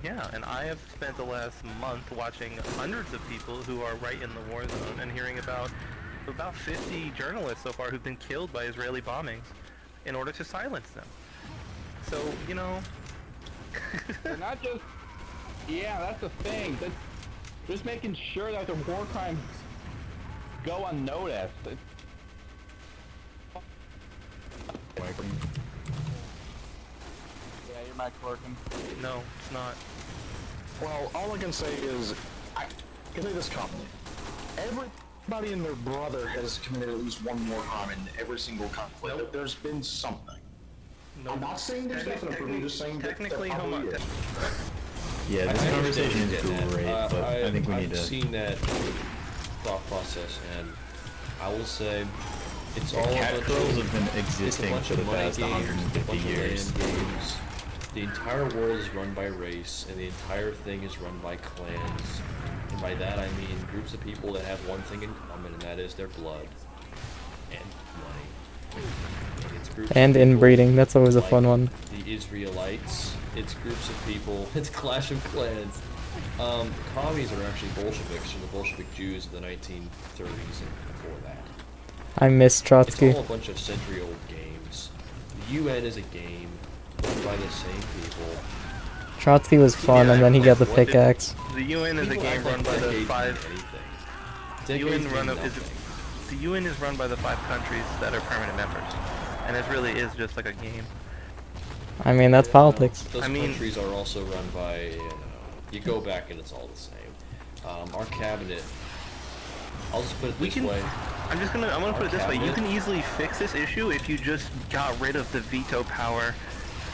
Yeah, and I have spent the last month watching hundreds of people who are right in the war zone and hearing about 50 journalists so far who've been killed by Israeli bombings in order to silence them. So, you know, They're not just. Yeah, that's the thing. That's just making sure that the war crimes go unnoticed. Yeah, your mic's working. no, it's not. Well, all I can say is, I can say this confidently. Everybody and their brother has committed at least one war crime in every single conflict. Nope. There's been something. No, I'm not saying there's definite proof, I'm just saying that technically, there probably is. Yeah, this conversation is great, but I think we need I've to. seen that thought process, and I will say it's all Cat a bunch trolls of, have been it's a existing bunch for of the money past games, a 150 bunch years. of land games. The entire world is run by race, and the entire thing is run by clans. And by that I mean groups of people that have one thing in common, and that is their blood and money. And it's groups And of people inbreeding, that's always a like fun one. The Israelites. It's groups of people. It's Clash of Clans. The commies are actually Bolsheviks, and the Bolshevik Jews of the 1930s and before that. I miss It's Trotsky. all a bunch of century-old games. The UN is a game run by the same people. Trotsky was fun, Yeah, and then he got the what did- pickaxe. The UN is a People game act like run by the decades five. mean anything. The Decades UN run mean of, is nothing. the UN is run by the 5 countries that are permanent members, and it really is just like a game. I mean, that's politics. Those I mean- countries are also run by, you go back and it's all the same. Our cabinet, I'll just put it this way. I'm gonna put it this way. You can easily fix this issue if you just got rid of the veto power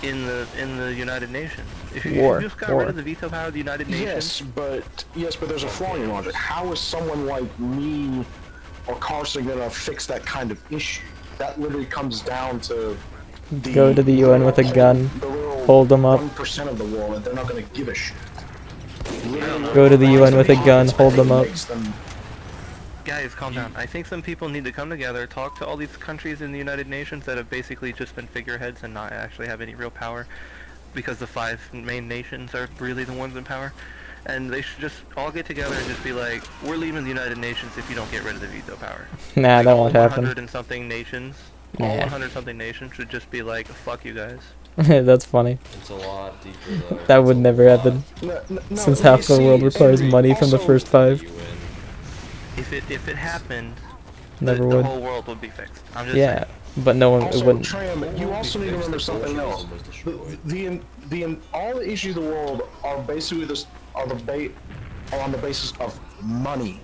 in the United Nations. If you just got rid of the veto power of the United Nations. Yes, but there's a flaw in your logic. How is someone like me or Carson gonna fix that kind of issue? That literally comes down to Go to the UN with a gun, hold them up. 1% of the world, and they're not gonna give a shit. Go to the UN with a gun, hold them up. Guys, calm down. I think some people need to come together, talk to all these countries in the United Nations that have basically just been figureheads and not actually have any real power, because the 5 main nations are really the ones in power. And they should just all get together and just be like, we're leaving the United Nations if you don't get rid of the veto power. Nah, that all won't happen. 100 and something nations, all 100 something nations should just be like, fuck you guys. That's funny. It's a lot deeper though. That would never happen, since half the world requires money from the first 5. If it happened, Never the would. whole world would be fixed. I'm just Yeah, saying. but no one, it Also, wouldn't. Tram, you also need to remember something else. All the issues of the world are basically are on the basis of money.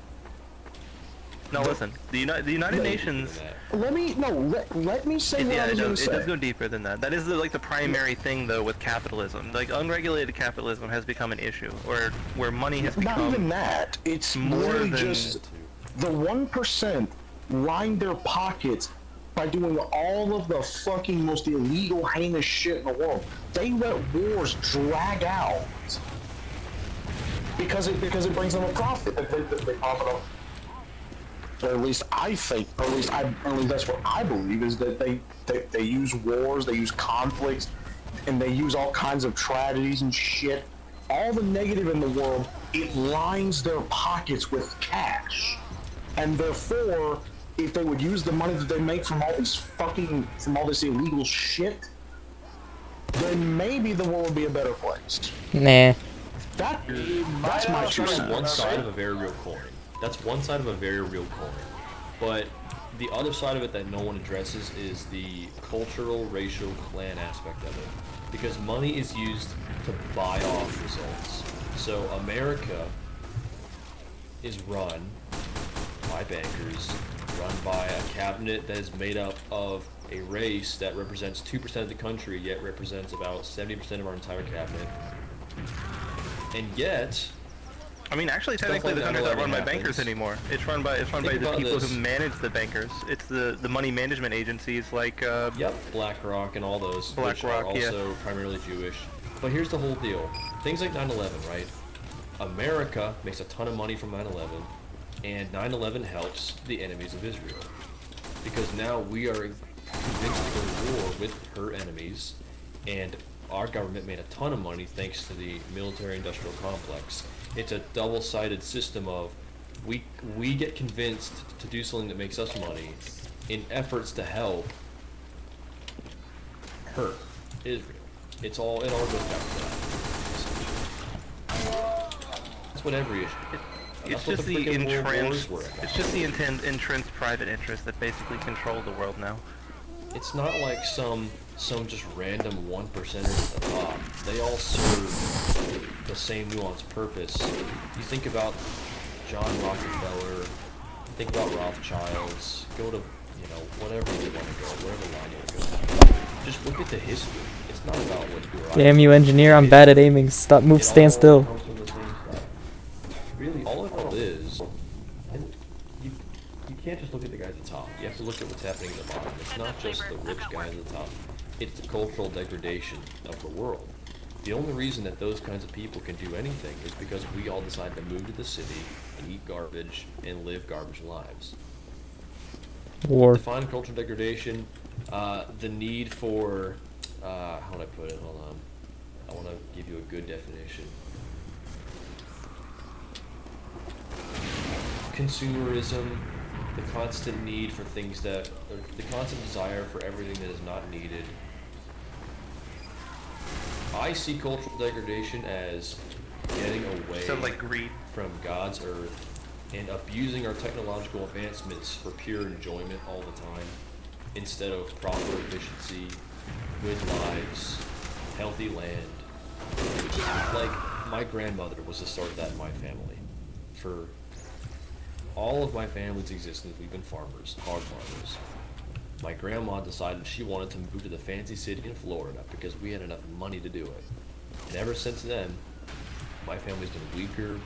No, listen. The United Nations. Let me say what I was going to It does say. go deeper than that. That is the primary thing though with capitalism. Like unregulated capitalism has become an issue, where money has become. Not even that. It's more literally than- just the 1% line their pockets by doing all of the fucking most illegal, heinous shit in the world. They let wars drag out because it brings them a profit. They profit off. Or at least I think, or at least that's what I believe, is that they use wars, they use conflicts, and they use all kinds of tragedies and shit. All the negative in the world, it lines their pockets with cash. And therefore, if they would use the money that they make from all this illegal shit, then maybe the world would be a better place. Nah. That's my two That's cents. one side of a very real coin. That's one side of a very real coin. But the other side of it that no one addresses is the cultural, racial, clan aspect of it. Because money is used to buy off results. So America is run by bankers, run by a cabinet that is made up of a race that represents 2% of the country, yet represents about 70% of our entire cabinet. And yet, I mean, actually, Stuff technically, like the countries aren't run by 9/11 bankers happens. anymore. It's run by Think the about people this. who manage the bankers. It's the money management agencies like. yep, BlackRock and all those, which are BlackRock, yeah. also primarily Jewish. But here's the whole deal. Things like 9/11, right? America makes a ton of money from 9/11, and 9/11 helps the enemies of Israel. Because now we are convinced to go to war with her enemies, and our government made a ton of money thanks to the military-industrial complex. It's a double-sided system of we get convinced to do something that makes us money in efforts to help hurt Israel. It all goes back to that. That's what every issue. It's just the entrenched private interests that basically control the world now. It's not like some just random 1%ers at the top. They all serve the same nuanced purpose. You think about John Rockefeller, think about Rothschilds, go to, whatever you want to go, whatever line you want to go. Just look at the history. It's not about what you are. Damn you, engineer! I'm bad at aiming. Stop, move, stand still. Really, all it all is, and you can't just look at the guy at the top. You have to look at what's happening at the bottom. It's not just the rich guy at the top. It's the cultural degradation of the world. The only reason that those kinds of people can do anything is because we all decide to move to the city and eat garbage and live garbage lives. War. Define cultural degradation, the need for, how would I put it? Hold on. I want to give you a good definition. Consumerism, the constant need for things that, or the constant desire for everything that is not needed. I see cultural degradation as getting away from God's earth and abusing our technological advancements for pure enjoyment all the time, instead of proper efficiency, good lives, healthy land. Like, my grandmother was the start of that in my family. For all of my family's existence, we've been farmers, hog farmers. My grandma decided she wanted to move to the fancy city in Florida because we had enough money to do it. And ever since then, my family's been weaker,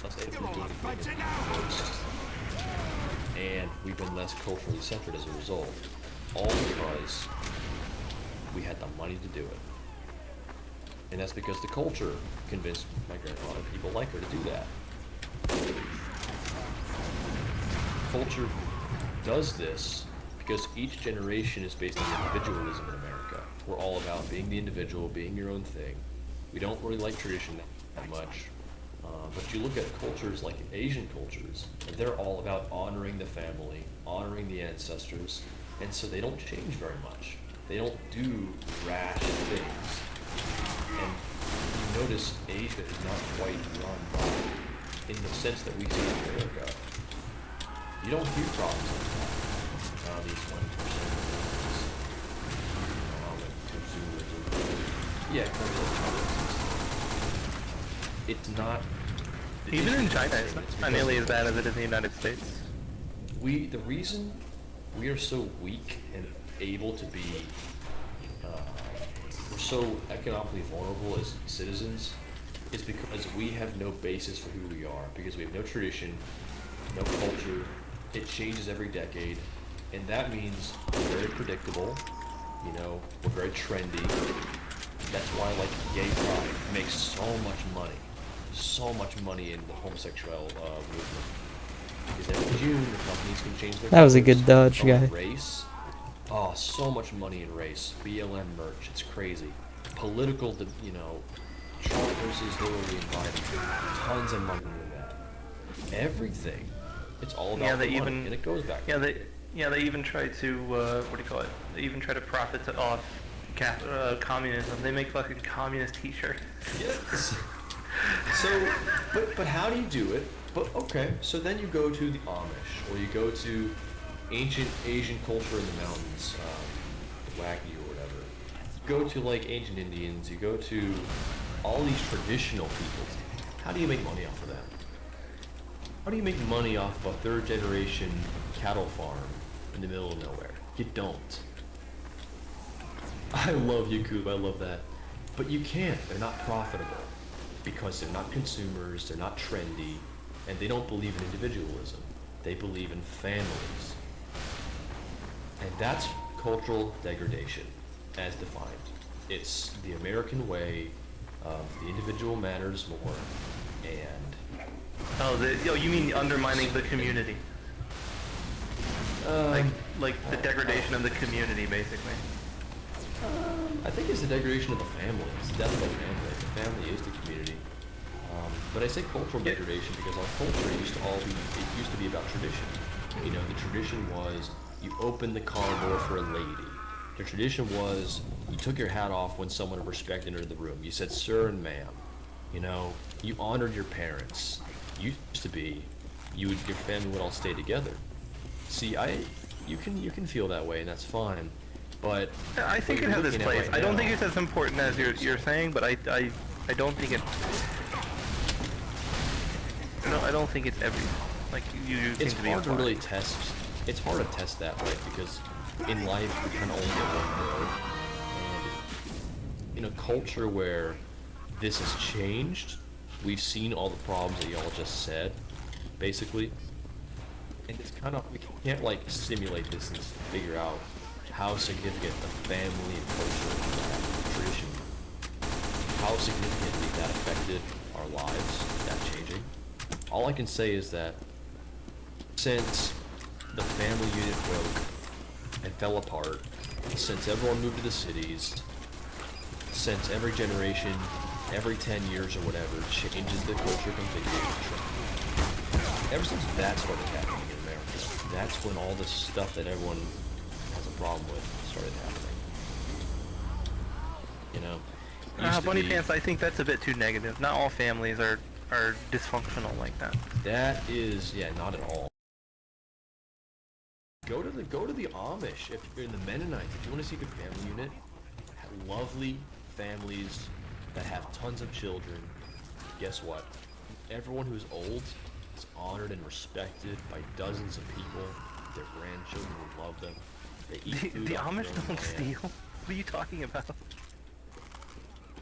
less able to do anything first, and we've been less culturally centered as a result. All because we had the money to do it. And that's because the culture convinced my grandma and people like her to do that. Culture does this because each generation is based on individualism in America. We're all about being the individual, being your own thing. We don't really like tradition that much. But you look at cultures like Asian cultures, and they're all about honoring the family, honoring the ancestors, and so they don't change very much. They don't do rash things. And you notice Asia is not quite run by, in the sense that we see in America. You don't hear problems like that. These 20% consumerism. Yeah, it's not. Even in China, it's not nearly as bad as it is in the United States. The reason we are so weak and able to be, we're so economically vulnerable as citizens, is because we have no basis for who we are. Because we have no tradition, no culture. It changes every decade, and that means we're very predictable. We're very trendy. That's why, like, gay pride makes so much money in the homosexual movement. Because every June, the companies can change their That was a colors. good dodge, guy. Race. Oh, so much money in race. BLM merch. It's crazy. Political, Trump versus Hillary and Biden. Tons of money in that. Everything. It's all about the money, and it goes back. They even try to They even try to profit off communism. They make fucking communist T-shirts. Yes. So, but how do you do it? But okay, so then you go to the Amish, or you go to ancient Asian culture in the mountains, Wagyu or whatever. You go to like ancient Indians. You go to all these traditional peoples. How do you make money off of them? How do you make money off of a third-generation cattle farm in the middle of nowhere? You don't. I love Yakub, I love that. But you can't. They're not profitable. Because they're not consumers, they're not trendy, and they don't believe in individualism. They believe in families. And that's cultural degradation, as defined. It's the American way of the individual matters more, and you mean undermining the community? Like the degradation of the community, basically. I think it's the degradation of the family. It's the death of the family. The family is the community. But I say cultural degradation because our culture used to be about tradition. You know, the tradition was you opened the car door for a lady. The tradition was you took your hat off when someone of respect entered the room. You said sir and ma'am. You know, you honored your parents. Used to be, your family would all stay together. See, you can feel that way, and that's fine. But Yeah, I think it has its place. I don't think it's as important as you're saying, but I don't think it. No, I don't think it's everything. Like you seem it's to be hard to implying. really test. It's hard to test that way because in life we kind of only get one road. And in a culture where this has changed, we've seen all the problems that y'all just said, basically. And it's kind of, we can't like simulate this and figure out how significant the family and culture tradition, how significantly that affected our lives, that changing. All I can say is that since the family unit broke and fell apart, since everyone moved to the cities, since every generation, every 10 years or whatever, changes the culture completely, ever since that started happening in America, that's when all this stuff that everyone has a problem with started happening. You know? Bunny Pants, I think that's a bit too negative. Not all families are dysfunctional like that. That is, yeah, not at all. Go to the Amish if you're in the Mennonites. If you want to see a good family unit, lovely families that have tons of children. Guess what? Everyone who's old is honored and respected by dozens of people. Their grandchildren will love them. They eat food The off Amish their own don't land. steal. What are you talking about?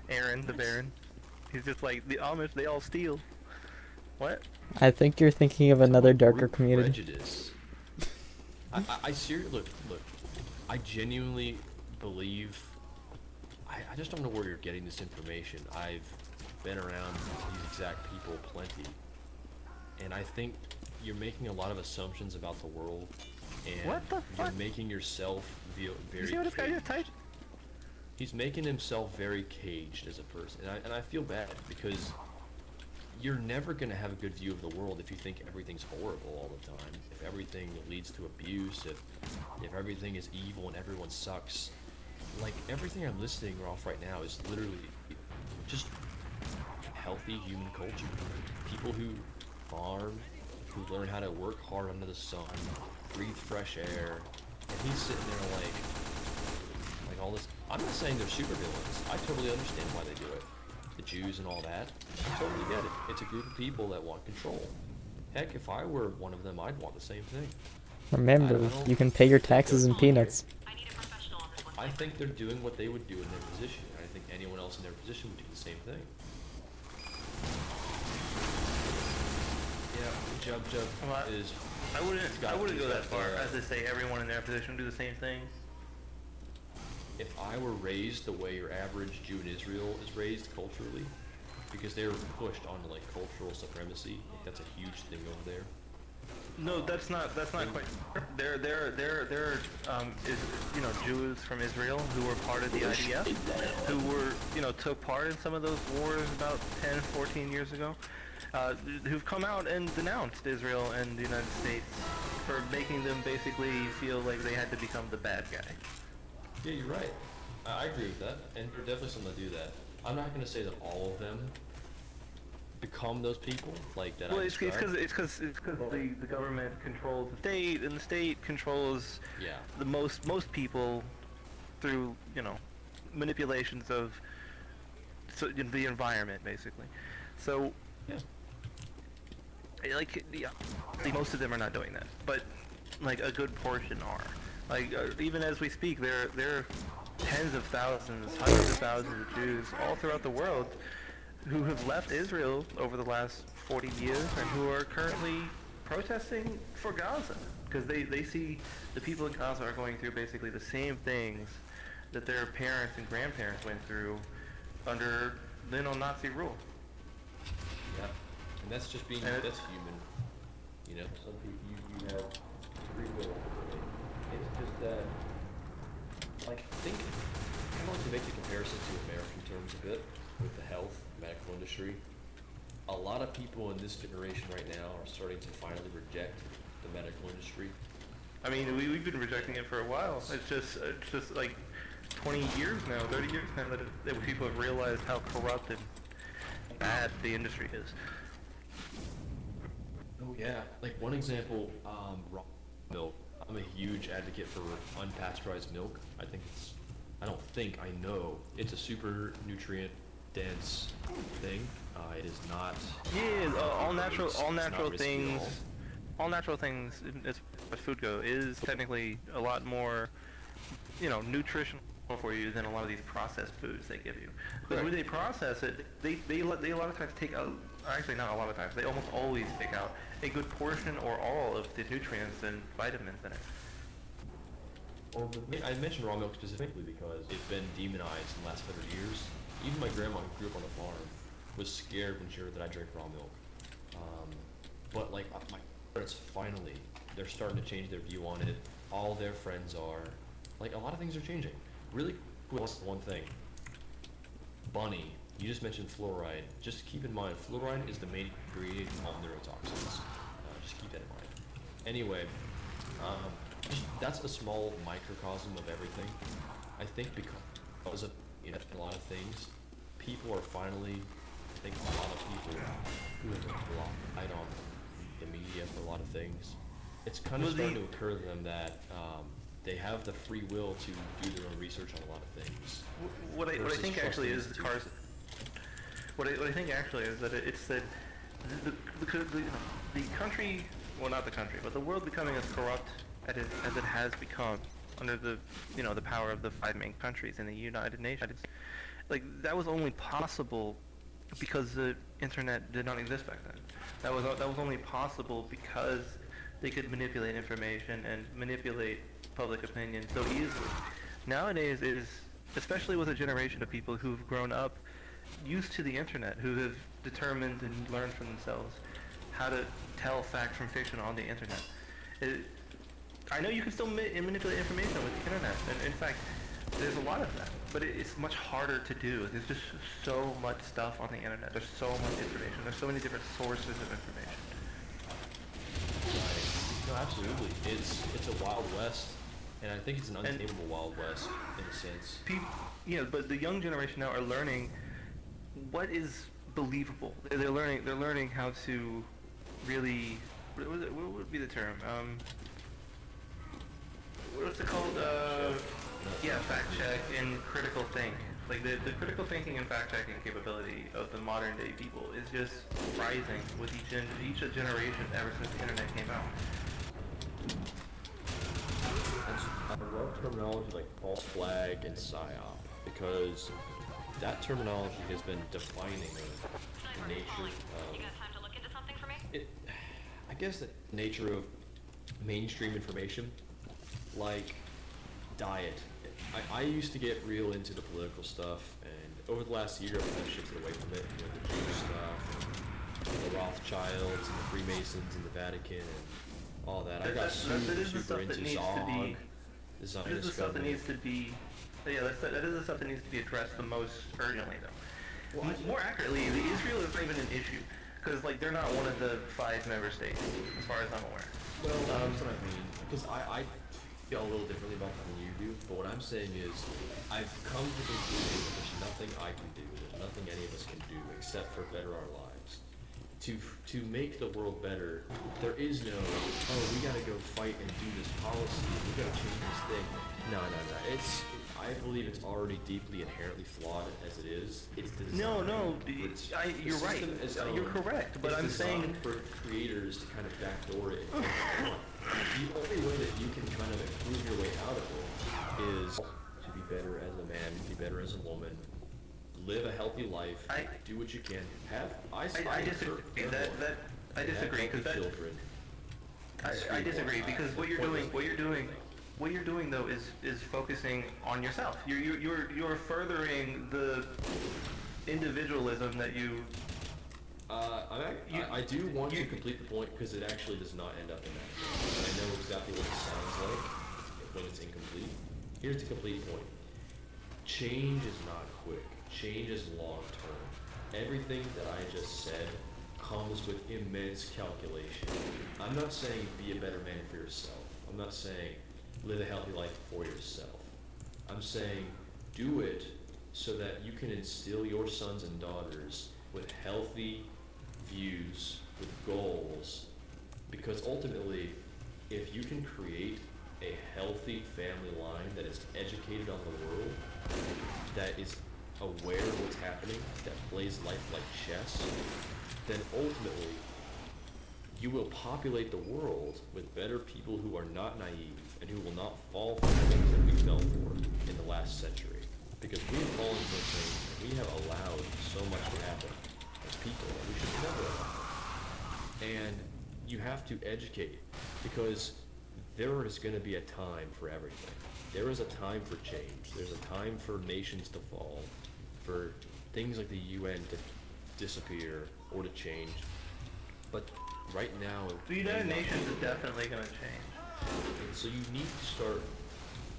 Aaron, the Baron. He's just like, the Amish, they all steal. What? I think you're thinking of another darker Group community. Prejudice. I seriously look. I genuinely believe. I just don't know where you're getting this information. I've been around these exact people plenty, and I think you're making a lot of assumptions about the world, and What the you're fuck? making yourself feel very. You see what this guy caged. just typed? He's making himself very caged as a person, and I feel bad because you're never going to have a good view of the world if you think everything's horrible all the time, if everything leads to abuse, if everything is evil and everyone sucks. Like, everything I'm listing off right now is literally just healthy human culture. People who farm, who learn how to work hard under the sun, breathe fresh air, and he's sitting there like all this. I'm not saying they're supervillains. I totally understand why they do it. The Jews and all that, I totally get it. It's a group of people that want control. Heck, if I were one of them, I'd want the same thing. Remember, you can pay your taxes in peanuts. I think they're doing what they would do in their position. I think anyone else in their position would do the same thing. Yeah, Jub is. I wouldn't go that far as to say everyone in their position would do the same thing. If I were raised the way your average Jew in Israel is raised culturally, because they were pushed onto like cultural supremacy, like that's a huge thing over there. No, that's not quite. There is, Jews from Israel who were part of the IDF, who were, took part in some of those wars about 10, 14 years ago, who've come out and denounced Israel and the United States for making them basically feel like they had to become the bad guy. Yeah, you're right. I agree with that, and there's definitely some that do that. I'm not going to say that all of them become those people like that. Well, it's because the government controls the state, and the state controls the most people through manipulations of the environment, basically. So most of them are not doing that, but like a good portion are. Like, even as we speak, there are tens of thousands, hundreds of thousands of Jews all throughout the world who have left Israel over the last 40 years and who are currently protesting for Gaza. Because they see the people in Gaza are going through basically the same things that their parents and grandparents went through under, Nazi rule. Yeah, and that's just that's human. Some people, you have free will. It's just that, like, think to make the comparison to American terms a bit with the health medical industry, a lot of people in this generation right now are starting to finally reject the medical industry. I mean, we've been rejecting it for a while. It's just like 20 years now, 30 years now that people have realized how corrupt and bad the industry is. Oh yeah, like one example, raw milk. I'm a huge advocate for unpasteurized milk. I know it's a super nutrient dense thing. It is not. Yeah, all natural risky at all. all natural things as far as food go is technically a lot more, nutritional for you than a lot of these processed foods they give you. Because when they process it, they a lot of times take out, actually not a lot of times, they almost always take out a good portion or all of the nutrients and vitamins in it. Well, I mentioned raw milk specifically because it's been demonized in the last 100 years. Even my grandma, who grew up on a farm, was scared when she heard that I drank raw milk. But like my parents, finally, they're starting to change their view on it. All their friends are. Like a lot of things are changing. Really quick, one thing. Bunny, you just mentioned fluoride. Just keep in mind, fluoride is the main ingredient in all neurotoxins. Just keep that in mind. Anyway, that's a small microcosm of everything. I think because of a lot of things, people are finally, I think a lot of people who have relied on the media for a lot of things, it's kind of starting to occur to them that they have the free will to do their own research on a lot of things. What I think actually is the cars. What I think actually is that it's that the country, well not the country, but the world becoming as corrupt as it has become under the the power of the 5 main countries in the United Nations. Like that was only possible because the internet did not exist back then. That was only possible because they could manipulate information and manipulate public opinion so easily. Nowadays, it is, especially with a generation of people who've grown up used to the internet, who have determined and learned for themselves how to tell fact from fiction on the internet. I know you can still manipulate information with the internet, and in fact, there's a lot of that, but it's much harder to do. There's just so much stuff on the internet. There's so much information. There's so many different sources of information. No, absolutely. It's a wild west, and I think it's an untamable wild west in a sense. But the young generation now are learning what is believable. They're learning how to really. What would be the term? What's it called? Fact check and critical think. Like the critical thinking and fact checking capability of the modern day people is just rising with each generation ever since the internet came out. I love terminology like false flag and psyop because that terminology has been defining the nature of. You got time to look into something for me? I guess the nature of mainstream information, like diet. I used to get real into the political stuff, and over the last year I've kind of shifted away from it. The Jewish stuff, the Rothschilds, and the Freemasons, and the Vatican, and all that. I got super into Zog, the Zionist That is the stuff that needs to be. That is the stuff that needs to be addressed the most urgently, though. Well, more accurately, Israel is not even an issue because they're not one of the 5 member states, as far as I'm aware. Well, that's what I mean. Because I feel a little differently about that than you do. But what I'm saying is, I've come to the conclusion that there's nothing I can do. There's nothing any of us can do except for better our lives. To make the world better, there is no, we gotta go fight and do this policy. We gotta change this thing. No. I believe it's already deeply inherently flawed as it is. It's designed. You're right. You're correct. But I'm saying for creators to kind of backdoor it. The only way that you can kind of improve your way out of it is to be better as a man, be better as a woman, live a healthy life, do what you can. I disagree. I disagree because I disagree because what you're doing though is focusing on yourself. You're furthering the individualism that you. I do want to complete the point because it actually does not end up in that. I know exactly what it sounds like when it's incomplete. Here's the complete point. change is not quick. Change is long term. Everything that I just said comes with immense calculation. I'm not saying be a better man for yourself. I'm not saying live a healthy life for yourself. I'm saying do it so that you can instill your sons and daughters with healthy views, with goals, because ultimately, if you can create a healthy family line that is educated on the world, that is aware of what's happening, that plays life like chess, then ultimately you will populate the world with better people who are not naive and who will not fall for the things that we fell for in the last century. Because we have fallen for things and we have allowed so much to happen as people that we should never allow. And you have to educate, because there is going to be a time for everything. There is a time for change. There's a time for nations to fall, for things like the UN to disappear or to change. But right now, The United Nations is definitely going to change. and so you need to start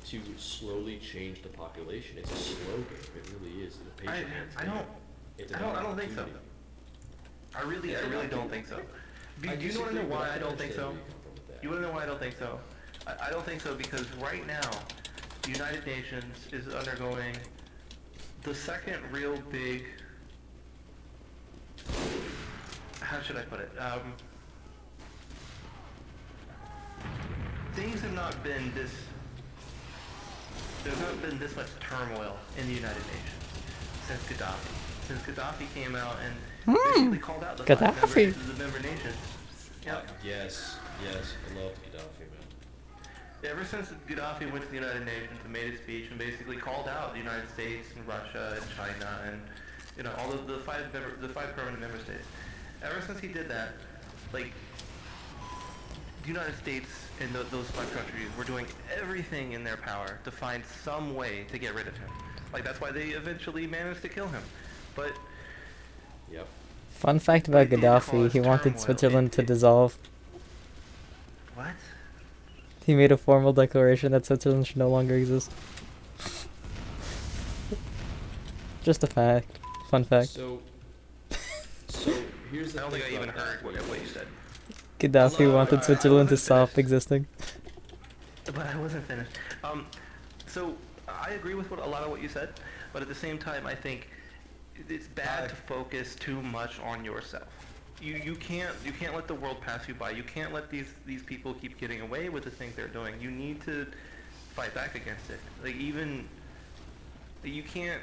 to slowly change the population. It's a slow game. It really is. It's a patient man's game. I don't think so. I really don't think so. Do you want to know why I don't think so? You want to know why I don't think so? I don't think so because right now, the United Nations is undergoing the second real big, how should I put it? Things have not been there's not been this much turmoil in the United Nations since Gaddafi. Since Gaddafi came out and basically called out the Gaddafi. the member nations. Yep. Yes, I love Gaddafi, man. Ever since Gaddafi went to the United Nations and made his speech and basically called out the United States and Russia and China and all of the five permanent member states. Ever since he did that, like the United States and those five countries were doing everything in their power to find some way to get rid of him. Like that's why they eventually managed to kill him. But Yep. Fun fact about It did Gaddafi, he cause wanted turmoil. Switzerland to dissolve. what? He made a formal declaration that Switzerland should no longer exist. Just a fact. Fun fact. So here's the I don't thing think I even about heard that. what you said. Gaddafi wanted Switzerland to wasn't stop finished. existing. But I wasn't finished. So I agree with a lot of what you said, but at the same time, I think it's bad to focus too much on yourself. You can't let the world pass you by. You can't let these people keep getting away with the things they're doing. You need to fight back against it. Like you can't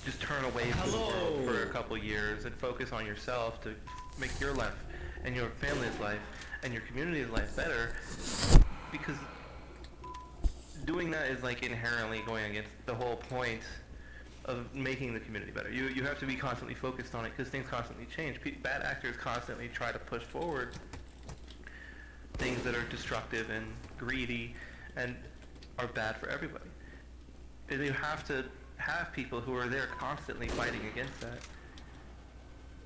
just turn away from the world for a couple years and focus on yourself to make your life and your family's life and your community's life better, because doing that is like inherently going against the whole point of making the community better. You have to be constantly focused on it because things constantly change. Bad actors constantly try to push forward things that are destructive and greedy and are bad for everybody. And you have to have people who are there constantly fighting against that.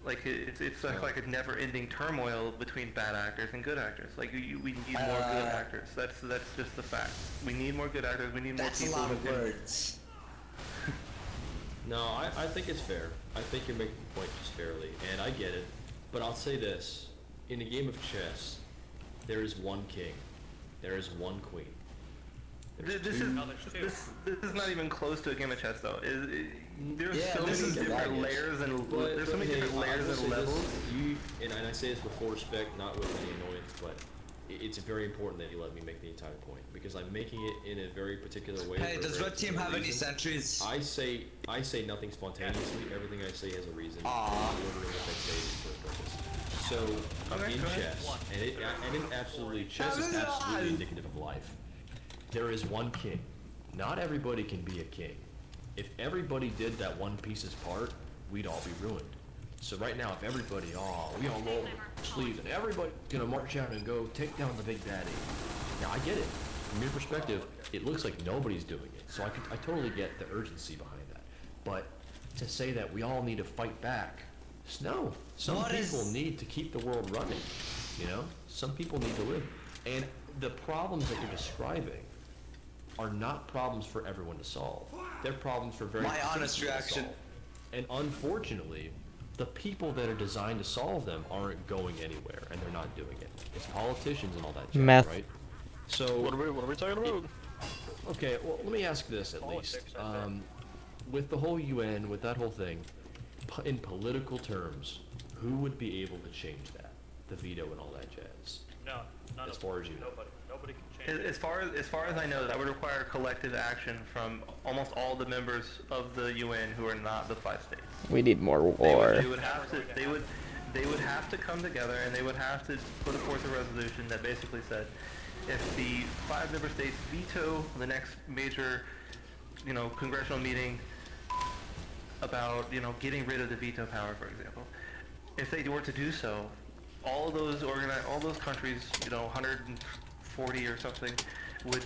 Like it's like a never-ending turmoil between bad actors and good actors. Like we need more good actors. That's just the fact. We need more good actors. We need more people. That's a lot of who can- words. No, I think it's fair. I think you're making the point just fairly, and I get it. But I'll say this. In a game of chess, there is one king. There is one queen. This is not even close to a game of chess though. There's Yeah, so this many is different hilarious. layers and But, there's so many hey, different I layers will say and this, levels. and I say this with full respect, not with any annoyance, but it's very important that you let me make the entire point, because I'm making it in a very particular way. Hey, for a does very red team particular have any reason. sentries? I say nothing spontaneously. Everything I say has a reason. Aw. The order in which I say it is for a purpose. So Okay, in go ahead. chess, and in absolutely, chess is absolutely indicative of life. There is one king. Not everybody can be a king. If everybody did that one piece's part, we'd all be ruined. So right now, if everybody, we all roll our sleeves and everybody's gonna march out and go take down the big baddie. Now I get it. From your perspective, it looks like nobody's doing it. So I totally get the urgency behind that. But to say that we all need to fight back, no. Some people need to keep the world running. You know, some people need to live. And the problems that you're describing are not problems for everyone to solve. They're problems for very My few honest people to reaction. solve. And unfortunately, the people that are designed to solve them aren't going anywhere, and they're not doing it. It's politicians and all that jazz, Meth. right? So What are we talking about? okay, well, let me ask this at least. With the whole UN, with that whole thing, in political terms, who would be able to change that? The veto and all that jazz. No, none As of far as you know. Nobody can change it. As far as I know, that would require collective action from almost all the members of the UN who are not the 5 states. We need more They war. would have to. They would have to come together, and they would have to put forth a resolution that basically said, if the 5 member states veto the next major, congressional meeting about, getting rid of the veto power, for example, if they were to do so, all those countries, 140 or something, would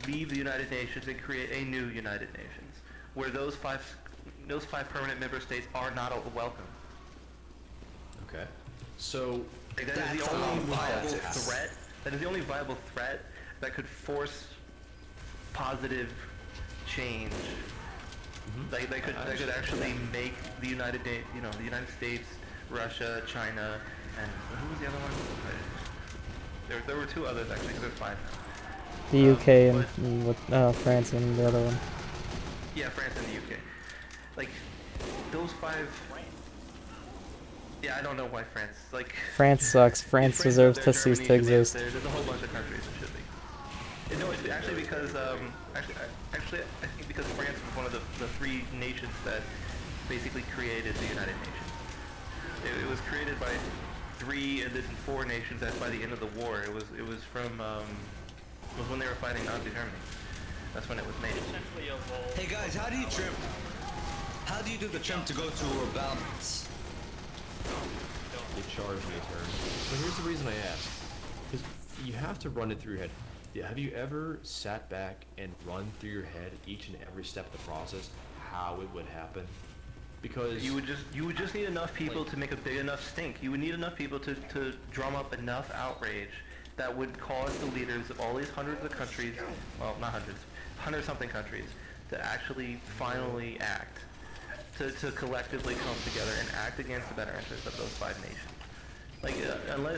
leave the United Nations and create a new United Nations, where those five permanent member states are not welcome. Okay. So Like, that is the only viable threat. That is the only viable threat that could force positive change. Like, that could actually make the the United States, Russia, China, and who was the other one? There were 2 others actually, because there's 5 now. The UK and with France and the other one. Yeah, France and the UK. Like, those 5. Yeah, I don't know why France. Like, France sucks. France deserves to cease to exist. There's a whole bunch of countries that should be. No, it's actually because actually I think because France was one of the 3 nations that basically created the United Nations. It was created by 3 and then 4 nations that by the end of the war. It was when they were fighting Nazi Germany. That's when it was made. Hey guys, how do you trim? How do you do the trim to go to a balance? they charge me a turn. But here's the reason I ask. Because you have to run it through your head. Have you ever sat back and run through your head each and every step of the process how it would happen? Because you would just need enough people to make a big enough stink. You would need enough people to drum up enough outrage that would cause the leaders of all these hundreds of countries, well, not hundreds, 100-something countries, to actually finally act, to collectively come together and act against the better interests of those 5 nations. Like,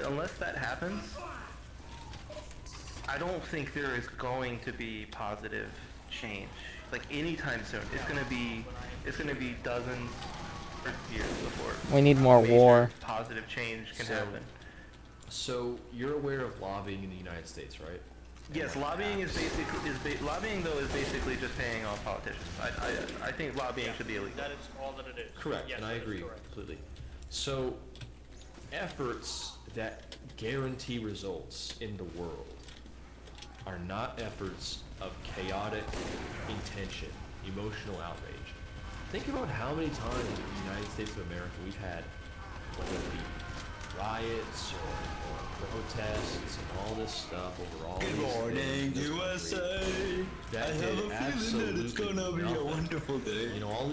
unless that happens, I don't think there is going to be positive change, like, anytime soon. It's gonna be dozens of years before We need more major war. positive change can happen. So you're aware of lobbying in the United States, right? Yes, lobbying is basically just paying off politicians. I think lobbying should be illegal. That is all that it is. Correct, Yes, and I that is agree correct. completely. So, efforts that guarantee results in the world are not efforts of chaotic intention, emotional outrage. Think about how many times in the United States of America we've had, whether it be riots or protests and all this stuff over all Good these morning, things USA. that I have did a feeling that it's absolutely gonna be a nothing. wonderful day. You know, all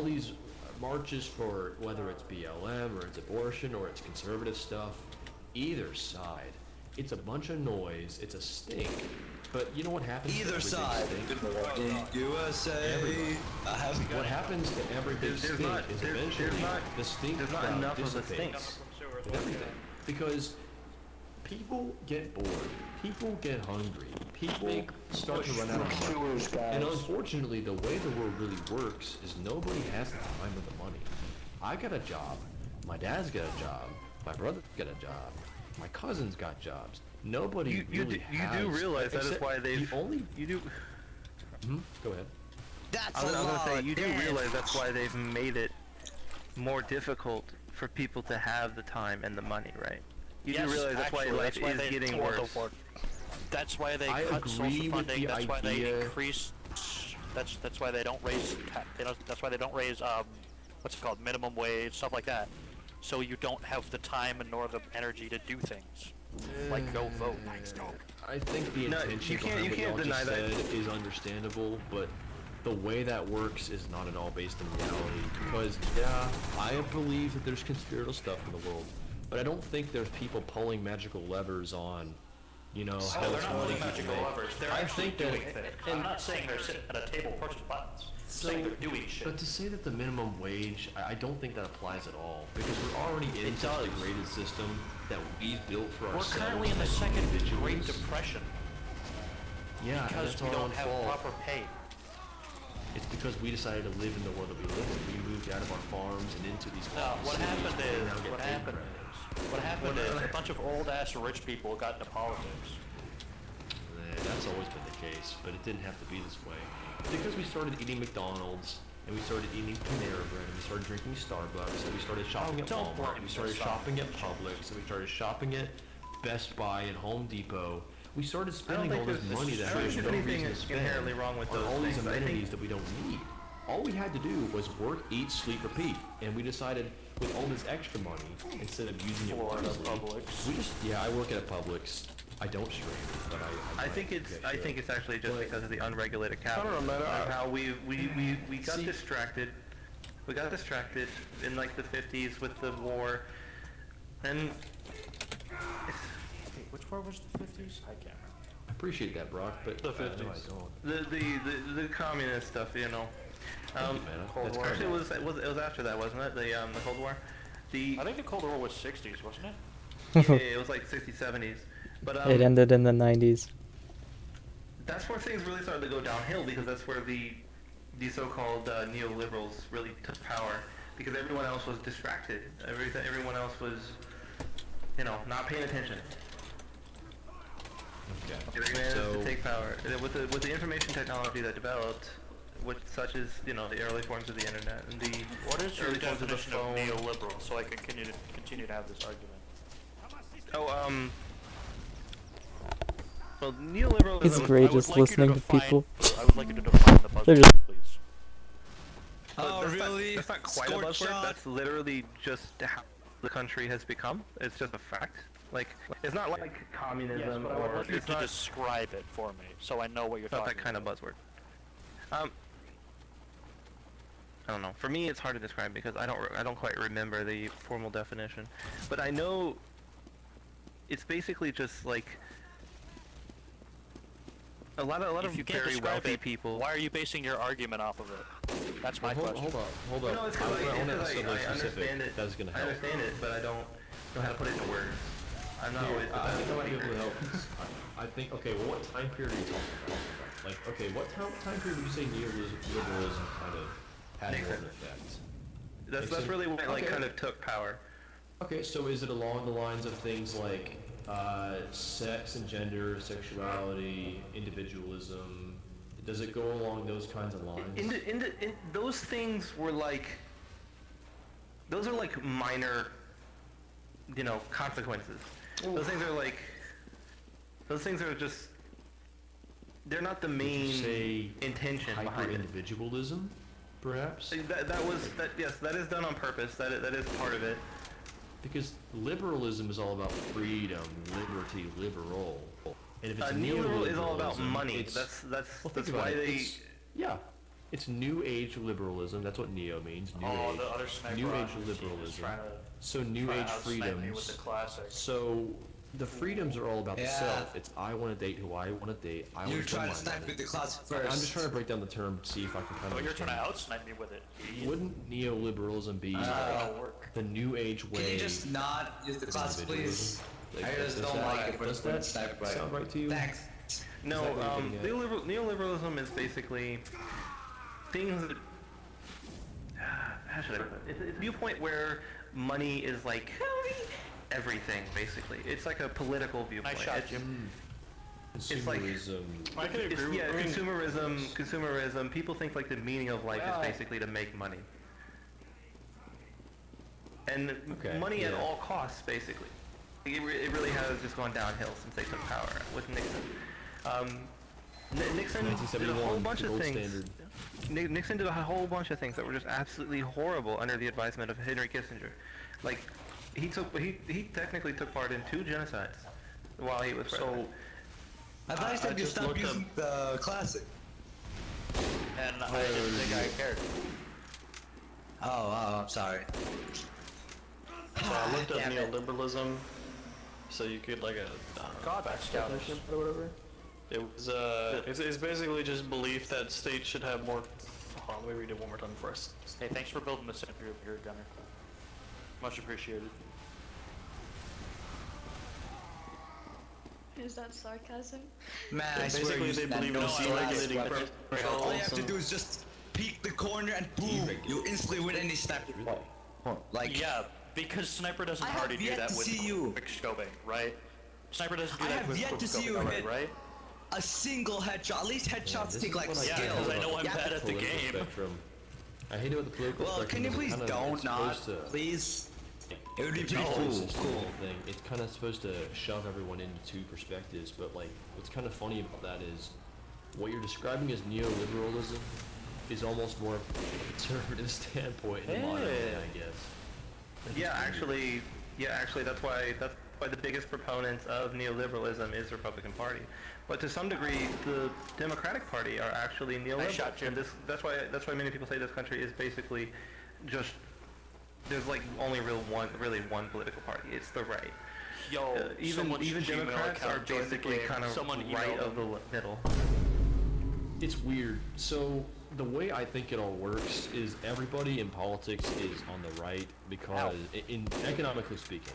these marches for whether it's BLM or it's abortion or it's conservative stuff, either side, it's a bunch of noise, it's a stink. But you know what happens to Either every big side. stink? Good morning, USA. Everybody. I have What happens to every big There's stink not- is there's- eventually there's not- the stink there's not cloud enough of the dissipates stinks. with everything. Because people get bored, people get hungry, people start to run out of money. And unfortunately, the way the world really works is nobody has the time or the money. I got a job, my dad's got a job, my brother's got a job, my cousin's got jobs. Nobody really has. You do realize that is except why they've the only. you do. Go ahead. That's I was a gonna lot say of you do damage. realize that's why they've made it more difficult for people to have the time and the money, right? You do realize that's why life is getting worse. That's why they I cut social agree with funding. the That's why they idea. increase. That's why they don't raise. That's why they don't raise. What's it called? Minimum wage, stuff like that. So you don't have the time and nor the energy to do things. Like go vote. I think the No, intention you can't- behind you what can't y'all deny just that. said is understandable, but the way that works is not at all based in reality. Because, yeah, I believe that there's conspiratorial stuff in the world, but I don't think there's people pulling magical levers on you know, Oh, how they're much not money really people magical make. levers. They're I actually think that, doing things. I'm not saying they're sitting at a table pushing buttons. I'm saying they're doing shit. But to say that the minimum wage, I don't think that applies at all, because we're already in such a degraded system that we've built for We're ourselves. currently in the as second individuals. Great Depression Yeah, and because that's we our own don't have fault. proper pay. It's because we decided to live in the world that we live in. We moved out of our farms and into these No, what cities, happened and is, now get what paid happened credit. is, what happened is, a bunch of old-ass rich people got into politics. That's always been the case, but it didn't have to be this way. Because we started eating McDonald's, and we started eating Panera Bread, and we started drinking Starbucks, and we started shopping at don't Walmart, bring and we started this up. shopping at Publix, and we started shopping at Best Buy and Home Depot. We started spending all this money that I don't there's think no there's anything reason to spend inherently wrong with on those all these things. I think- amenities that we don't need. All we had to do was work, eat, sleep, repeat, and we decided with all this extra money, instead of using it Florida wisely, Publix. we just, yeah, I work at a Publix. I don't stream, but I think it's actually just because of the unregulated I don't know, capitalism. man. And how we got distracted. We got distracted in like the 50s with the war, and Wait, which war was the 50s? I can't remember. I appreciate that, Brock, but The no, 50s. I don't. the communist stuff, you know. Thank you, man. Cold That's War. fair Actually, enough. it was after that, wasn't it? The Cold War. I think the Cold War was 60s, wasn't it? Yeah, it was like 60s, 70s. But It ended in the 90s. that's where things really started to go downhill, because that's where the so-called neoliberals really took power, because everyone else was distracted. Everyone else was, you know, not paying attention. Okay. They managed So, to take power with the information technology that developed, such as, you know, the early forms of the internet and the What is your early forms of the definition of phone. neoliberal, so I can continue to have this argument? Oh, well, neoliberalism. It's great just listening to people. I would like you to define the They're buzzword, just- please. Oh, really? That's not quite Scorch a buzzword. shot? That's literally just how the country has become. It's just a fact. Like, it's not like communism but I would or like you it's to not describe it for me, so I know what you're not talking that kind of about. buzzword. I don't know. For me, it's hard to describe because I don't quite remember the formal definition, but I know it's basically just like a lot of If you can't very describe wealthy it, people. why are you basing your argument off of it? That's my question. hold up. No, it's because I wanna ask something I specific. understand it. That's gonna I help. understand it, but I don't know how to put it into words. I'm not always the I best think I might be able speaker. to help. I think, okay, well, what time period are you talking about? Like, okay, what time period would you say neoliberalism kind of had more of an effect? That's Nixon? really when it like Okay. kind of took power. Okay, so is it along the lines of things like sex and gender, sexuality, individualism? Does it go along those kinds of lines? Those things were like, those are like minor, you know, consequences. Those things are just, they're not the Would you main say intention behind it. hyper-individualism, perhaps? Yes, that is done on purpose. That is part of it. Because liberalism is all about freedom, liberty, liberal. And if it's Neoliberal is all about neoliberalism, money. it's- That's well, think that's about why it. they. Yeah, it's new age liberalism. That's what neo means. New Oh, age. the other sniper New on age the team is liberalism. trying to- So new trying age to outsnipe me with the freedoms. classics. So the freedoms are all about the Yeah. self. It's I want to date who I want to date. I You're want to trying to spend snipe my with money. the classic I'm first. just trying to break down the term, see if I can kind of. Oh, you're trying to understand. outsnipe me with it. Wouldn't neoliberalism be That'll work. the new age way? Can you just not use the of classic, please? individualism? Like, I just does don't that- like it when Does when that it's sniped right. sound right to you? Thanks. No, Is that what you're getting at? neoliberalism is basically things that. How should I put it? It's a viewpoint where money is like everything, basically. It's like a political viewpoint. Nice shot, It's- Jim. It's like- Consumerism. I can It's, agree yeah, with consumerism. People think like the meaning of life is basically to make money, and Okay, money at yeah. all costs, basically. It really has just gone downhill since they took power with Nixon. Nixon did a whole 1971, bunch the of gold things. standard. Nixon did a whole bunch of things that were just absolutely horrible under the advisement of Henry Kissinger. Like, he technically took part in 2 genocides while he was president. I thought you said you just stopped looked up- using the classic. And I didn't think I cared. Oh, I'm sorry. So I looked up Damn it. neoliberalism, so you could like a Combat scout. or whatever. It was it's basically just belief that states should have more. Hold on, let me read it one more time first. Hey, thanks for building this group here, Gunner. Much appreciated. Is that sarcasm? Man, I swear Basically, you they stand believe in no stimulating last weapon. All you have to do is just peek the corner and boom, you instantly win any sniper. Like, Yeah, because Sniper doesn't I have already do yet that to with see you. quick scoping, right? Sniper doesn't do I that have with yet quick to see scoping you already, hit right? a single headshot. At least headshots this take is like what I Yeah, skill. because I know I'm Yeah. bad at the Political game. spectrum. I hate it with the political Well, spectrum. can you because please it's kinda- don't it's not, supposed to- please? It would be pretty No, cool. it's just the whole thing. It's kind of supposed to shove everyone into two perspectives, but like, what's kind of funny about that is, what you're describing as neoliberalism is almost more of a conservative standpoint in the modern day, I guess. Yeah, actually, that's why the biggest proponents of neoliberalism is the Republican Party. But to some degree, the Democratic Party are actually neoliberal, shot you. and that's why many people say this country is basically just there's like only really one political party. It's the right. Yo, Even someone's Gmail Democrats are account joined the basically game. kind of Someone right emailed of the them. middle. It's weird. So the way I think it all works is everybody in politics is on the right because, in economically speaking,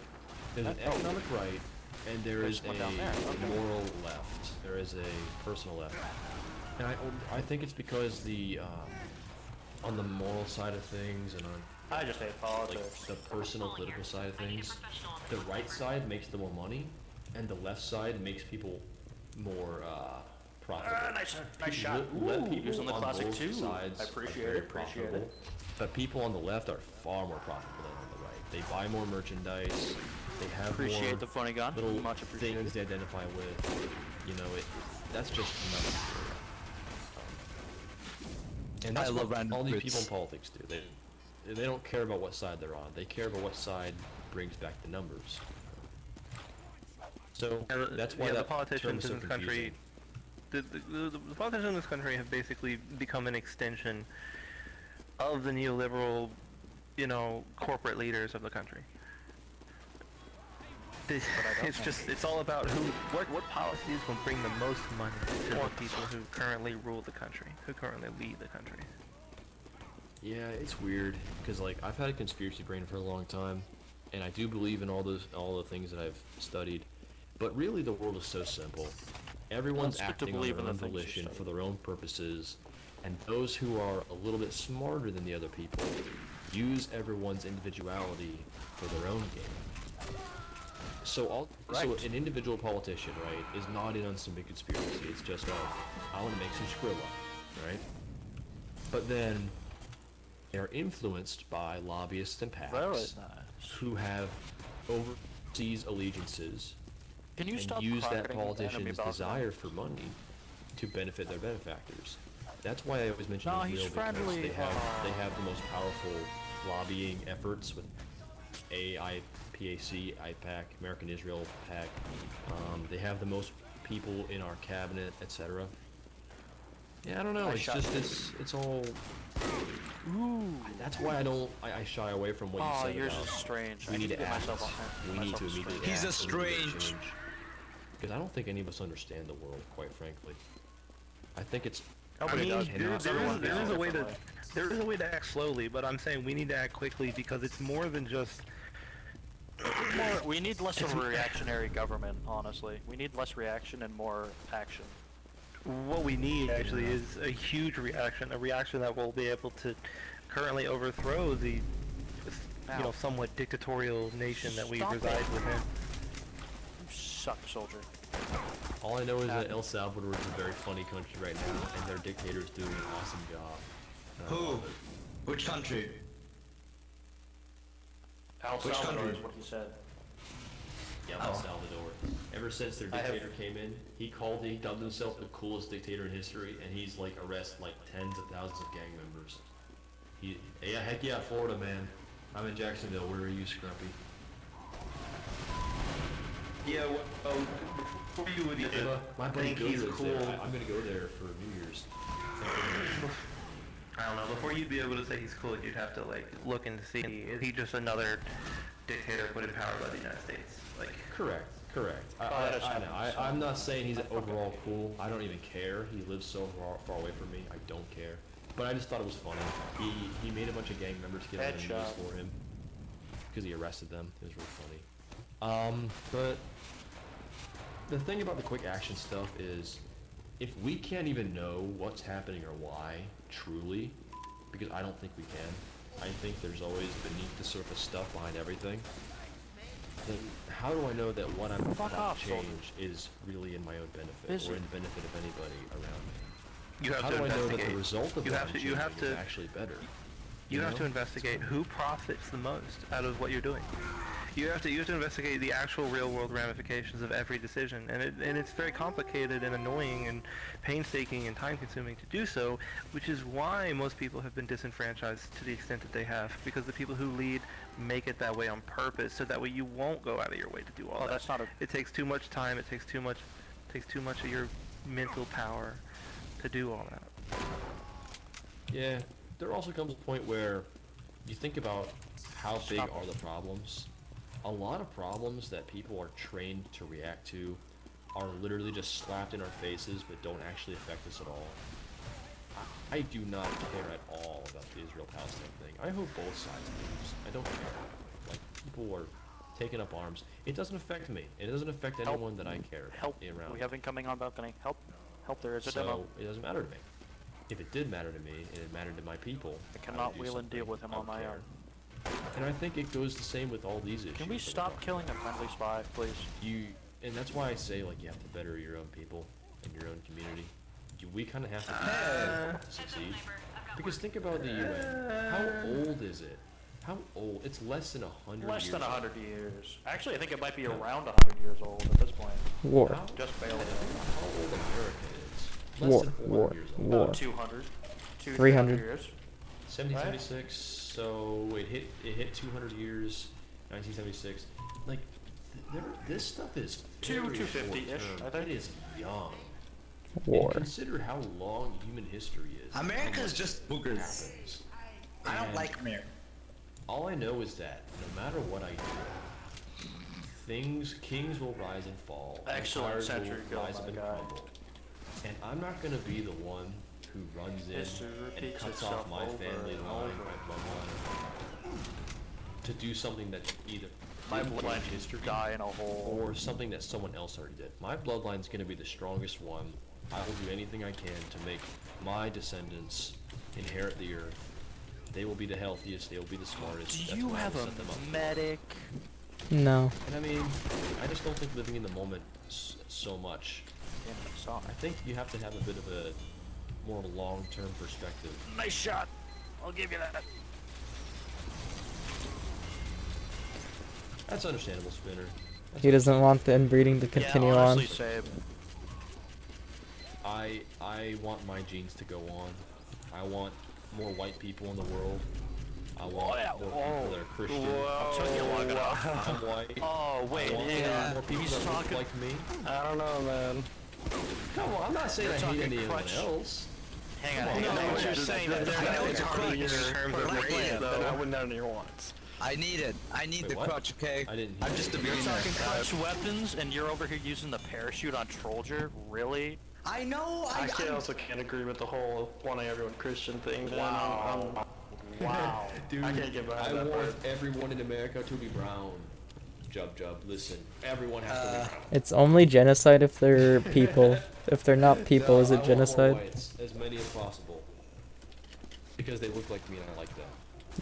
there's an economic right and there is one down there. a moral left. There is a personal left, and I think it's because the on the moral side of things and on I just hate like politics. the personal political side of things, the right side makes the more money, and the left side makes people more profitable. Nice shot. Let people using the on classic both too. sides I are appreciate very it. Appreciate profitable, it. but people on the left are far more profitable than on the right. They buy more merchandise. They have Appreciate more the funny gun. little Much appreciated. things they identify with. You know, that's just another. And that's I love what random all these crits. people in politics do. They don't care about what side they're on. They care about what side brings back the numbers. So that's why the that term politicians is so in this country, confusing. the politicians in this country have basically become an extension of the neoliberal, corporate leaders of the country. It's all about what policies will bring the most money to the people who currently rule the country, who currently lead the country. Yeah, it's weird because like I've had a conspiracy brain for a long time, and I do believe in all the things that I've studied, but really the world is so simple. Everyone's It's good to acting on believe their in the own things you volition study. for their own purposes, and those who are a little bit smarter than the other people use everyone's individuality for their own gain. So an individual politician, right, is not in on some big conspiracy. It's just, I want to make some Skrilla, right? But then they're influenced by lobbyists and Very PACs nice. who have overseas allegiances Can you and stop use that pocketing enemy politician's balcony? desire for money to benefit their benefactors. That's why I always mention No, Israel, he's because friendly. they have the most powerful lobbying efforts with AIPAC, IPAC, American Israel PAC. They have the most people in our cabinet, etc. Yeah, I don't know. Nice It's shot. just it's all. That's why I shy away from what you Oh, said yours about is strange. we I need to get act. myself on We need to myself immediately straight. He's a act. We need to strange. change. Because I don't think any of us understand the world, quite frankly. I think it's. Nobody does. There is a way to act slowly, but I'm saying we need to act quickly because it's more than just. We need less of a reactionary government, honestly. We need less reaction and more action. What we need actually is a huge reaction, a reaction that will be able to currently overthrow the, somewhat dictatorial nation that we Stop reside it. within. You suck, soldier. All I know is that El Salvador is a very funny country right now, and their dictator is doing an awesome job. And I Who? love it. Which country? El Which Salvador country? is what he said. Yeah, Oh. El Salvador. Ever since their dictator came in, he dubbed himself the coolest dictator in history, and he's like arrested like tens of thousands of gang members. Yeah, heck yeah, Florida, man. I'm in Jacksonville. Where are you, Scrumpy? Yeah, before you would My buddy think Joe he's lives cool. there. I'm gonna go there for New Year's. I don't know. Before you'd be able to say he's cool, you'd have to look and see is he just another dictator put in power by the United States? Correct. Correct. I know. I'm not saying he's overall cool. I don't even care. He lives so far away from me. I don't care. But I just thought it was funny. He made a bunch of gang members get on their knees for him because he arrested them. It was really funny. But the thing about the quick action stuff is, if we can't even know what's happening or why, truly, because I don't think we can. I think there's always beneath the surface stuff behind everything. Then how do I know that what I'm about to change is really in my own benefit or in the benefit of anybody around me? You have How to do I know investigate. that the result of you what have I'm to. You changing have to. is actually better? You have to investigate who profits the most out of what you're doing. You have to investigate the actual real-world ramifications of every decision, and it's very complicated and annoying and painstaking and time-consuming to do so, which is why most people have been disenfranchised to the extent that they have, because the people who lead make it that way on purpose, so that way you won't go out of your way to do all that. That's not a... It takes too much time. It takes too much of your mental power to do all that. Yeah, there also comes a point where you think about how big are the problems. A lot of problems that people are trained to react to are literally just slapped in our faces but don't actually affect us at all. I do not care at all about the Israel-Palestine thing. I hope both sides lose. I don't care. Like, people are taking up arms. It doesn't affect me. It doesn't affect anyone that I care about around. We have incoming on balcony. Help. There is a demo. So, it doesn't matter to me. If it did matter to me, and it mattered to my people, I cannot wheel and deal with him on my own. And I think it goes the same with all these issues. Can we stop killing a friendly spy, please? And that's why I say, like, you have to better your own people and your own community. We kind of have to succeed. Because think about the UN. How old is it? How old? It's less than 100 years. Less than 100 years. Actually, I think it might be around 100 years old at this point. War. Just barely. How old America is? Less War. than 400 War. years old. War. 200. 300 years. 1776, so it hit 200 years, 1976. Like, this stuff is 250-ish, I think. It is young. War. And consider how long human history is. America's just boogers. I don't like America. All I know is that no matter what I do, kings will rise and fall. Excellent empires century will go, rise my up and guy. crumble. And I'm not gonna be the one who runs in History and repeats cuts off itself my over family and line, over. my bloodline, to do something that either My didn't bloodline change history die in a hole. or something that someone else already did. My bloodline's gonna be the strongest one. I will do anything I can to make my descendants inherit the earth. They will be the healthiest, they will be the smartest. Do you have a medic? No. And I mean, I just don't think living in the moment so much. I think you have to have a bit of a more long-term perspective. Nice shot. I'll give you that. That's understandable, Spinner. He doesn't want the inbreeding to continue yeah, honestly, on. Same. I want my genes to go on. I want more white people in the world. I want more people that are Christian. Took you long enough. I'm white. Oh wait, I want more people that look like me. I don't know, man. Come on, I'm not saying I hate anyone else. Hang on. No, hang on. what you're saying is I know it's a crutch, but but then I wouldn't know your wants. I need it. I need the what? crutch, okay? I didn't. I'm just a You're beginner. talking clutch weapons, and you're over here using the parachute on Trollger? Really? I know. I also can't agree with the whole wanting everyone Christian thing. Man. Wow. Wow. Dude, I can't get behind I that want part. everyone in America to be brown. Jub, listen. Everyone has to be brown. It's only genocide if they're people. If they're not people, is I it want more genocide? whites, as many as possible. Because they look like me and I like them.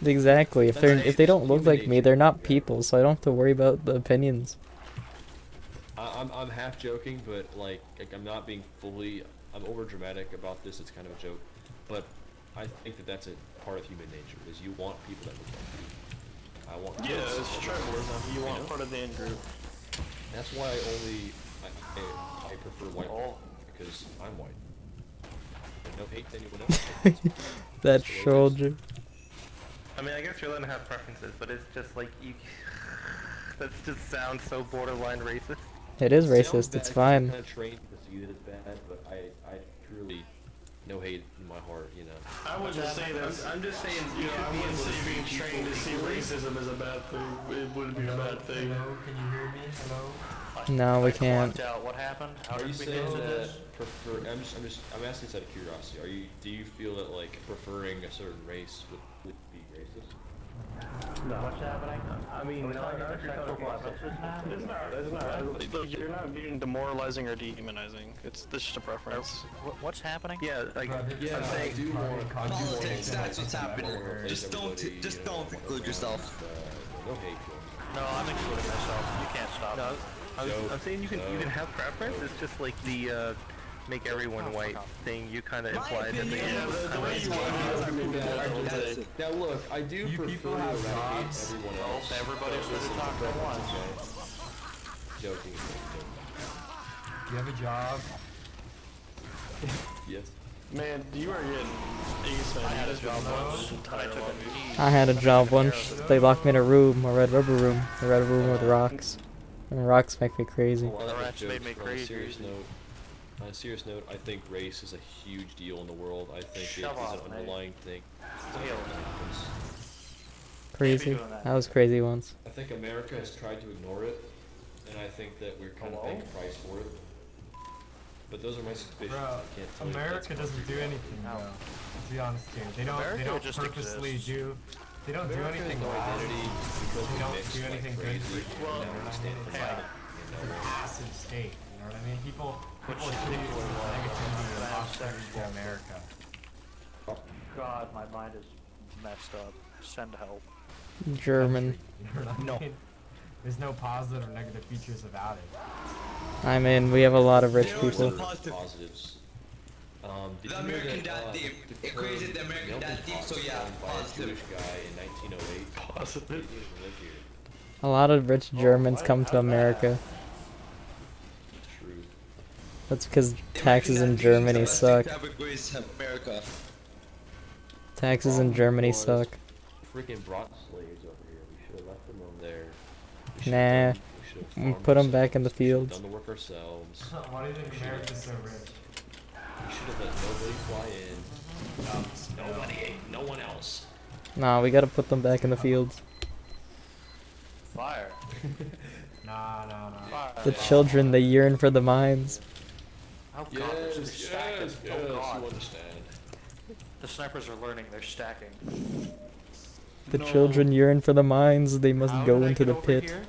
Exactly. If they don't look like me, they're not people, so I don't have to worry about the opinions. I'm half joking, but like I'm not being fully. I'm over dramatic about this. It's kind of a joke, but I think that that's a part of human nature. Is you want people that look like you. I want. Yeah, kids it's that look like tribalism. You want part of the in-group. That's why I prefer white people, because I'm white. And no hate to anyone else. That shoulder. I mean, I guess you're allowed to have preferences, but it's just like you. That just sounds so borderline racist. It is Sounds racist. bad It's 'cause fine. I'm kind of trained to see that it's bad, but I truly no hate in my heart, you know. I wouldn't say that. I'm just saying, You know, I wouldn't say being trained to see racism as a bad thing. It would be a bad thing. Hello, can you hear me? Hello? No, we I can't. clocked out. What happened? How Are you did we get saying to that this? I'm asking this out of curiosity. Do you feel that like preferring a certain race would be racist? What's happening? I mean, Are we talking about sexual preferences now? it's not. Look, you're not being demoralizing or dehumanizing. It's this just a preference. What's happening? Yeah, like Yeah, I'm saying, Politics, that's what's happening. Just don't include yourself. No hate. No, I'm including myself. You can't stop no, me. I'm saying you can have preference. It's just like the make everyone white thing. You kind of implied at the end. Now look, I do prefer to eradicate everyone else. Everybody should have talked at once. Joking. You have a job. Yes. Man, you are getting ace, man. I had a You just job been once. this I entire I took a lobby. knee. had a job once. They locked me in a room, a red rubber room. A red rubber room with rocks. And rocks make me crazy. Well, that was Rats made jokes, me but crazy. on a serious note, I think race is a huge deal in the world. I think Shove it is off, an mate. underlying thing. Crazy. doing that. I was crazy once. I think America has tried to ignore it, and I think that we're kind of paying a price for it. But those are my suspicions. Bro, I can't tell you if America that's doesn't do anything, bro. Let's be honest here. They America don't just purposely exists. do. They don't do America anything has no wrong. identity because They we don't mix do like anything good crazy. for you. Well, You know what I mean? It's like You an know, passive state. You know what I mean? People Which attribute people are negativity and bad hostility sex to America. God, my mind is messed up. Send help. German. You know what I mean? There's no positive or negative features about it. I mean, we have a lot of rich There are some people. positives. Did The you know American that, Dad Team. the It created the term American melting Dad Team, pot so was yeah, coined by a positive. Jewish guy in 1908. Positive. He didn't live here. A lot of rich Germans what? come to How's that? America. True. That's because The taxes in American Dad Team Germany is suck. to embrace America. Taxes in Germany suck. Freaking brought slaves over here. We should have left them over there. Nah. Put 'em back in the fields. Done the work ourselves. Why do you think America's so rich? We should have let nobody fly in. Nobody. No one else. Nah, we gotta put them back in the fields. Fire. Nah. Fire. The children, they yearn for the mines. Oh God, they're stacking. Oh God. You understand. The snipers are learning. They're stacking. The children yearn for the mines. They must How go did I into get the over pit. here?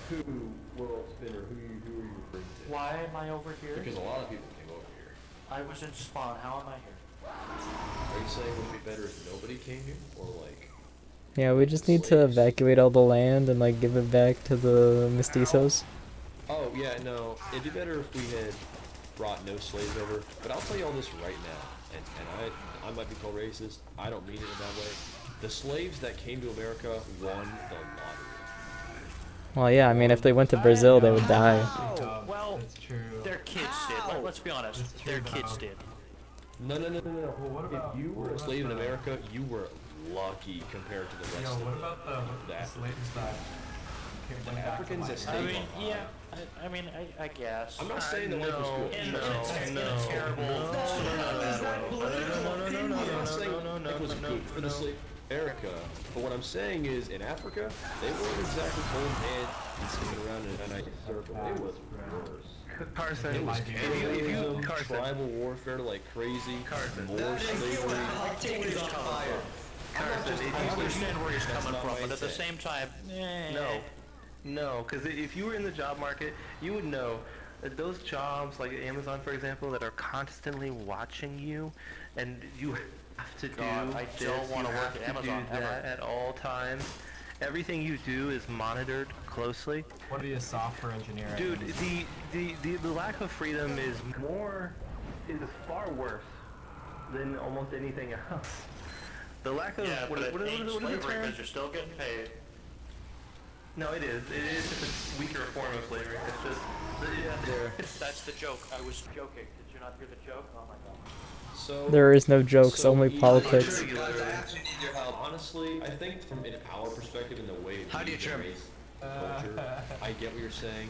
Who, World Spinner, who are you referring to? Why am I over here? Because a lot of people came over here. I was in spawn. How am I here? Are you saying it would be better if nobody came here? Or like... Yeah, we just need to evacuate all the land and like give it back to the mestizos. Oh, yeah, no. It'd be better if we had brought no slaves over. But I'll tell you all this right now. And I might be called racist. I don't mean it in that way. The slaves that came to America won the lottery. Well, yeah, I mean, if they went to Brazil, they would die. Oh, well, That's true. their kids did. Let's be honest. That's true, Their though. kids did. No. Well, what about, If you were what a about slave in the- America, you were lucky compared to the Yo, rest what of about the the slaves that came the back to Africans that life? stayed on. Yeah. I mean, I guess. I'm not saying the life was good. In I'm a terrible. not saying life was good for the slave in America, but what I'm saying is in Africa, they weren't exactly cold hand and sitting around in a nice circle. It was worse. Carson, It was if you Carson, tribal warfare like crazy, Carson. more slavery. I'll take it on fire. Carson, I understand where he's coming not from, my but at the intent. same time, No, because if you were in the job market, you would know that those jobs, like Amazon, for example, that are constantly watching you, and you have to God, do I this, don't wanna you work have at to Amazon do that ever. at all times. Everything you do is monitored closely. What are you, a software engineer? at Dude, Amazon? the lack of freedom is far worse than almost anything else. The lack of yeah, what but is it ain't the slavery term? because you're still getting paid. No, it is. It is just a weaker form of slavery. It's just That's the joke. I was joking. Did you not hear the joke? Oh my God. So There is no jokes, so only easy. politics. Guys, I actually need your help. Honestly, I think from in our perspective in the way How do you we trim? raise culture, I get what you're saying,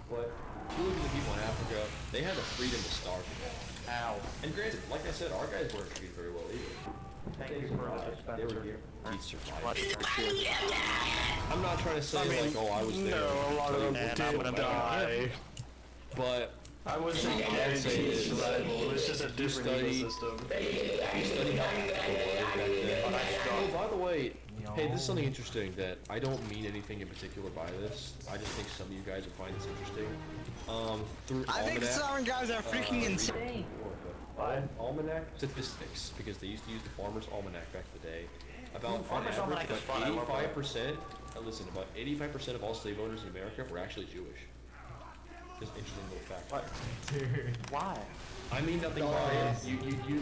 but if you look at the people in Africa, they had the freedom to starve to death. Ow. And granted, like I said, our guys weren't treated very well either. Thank you for the dispenser. He survived. Much appreciated. I'm not trying to say like, oh, I was there. No, a lot of them And I'm did gonna die. But I wasn't I'd say anti this. survival. It was just a different ecosystem. You study how people were back then. Oh, by the way, hey, this is something interesting that I don't mean anything in particular by this. I just think some of you guys will find this interesting. Through I think Almanac, some guys are freaking insane. Almanac statistics, because they used to use the Farmer's Almanac back in the day. About on Farmer's average, Almanac is fun, I love that. 85%. Listen, about 85% of all slave owners in America were actually Jewish. Just interesting little fact. What? Dude, Why? I mean nothing by it. You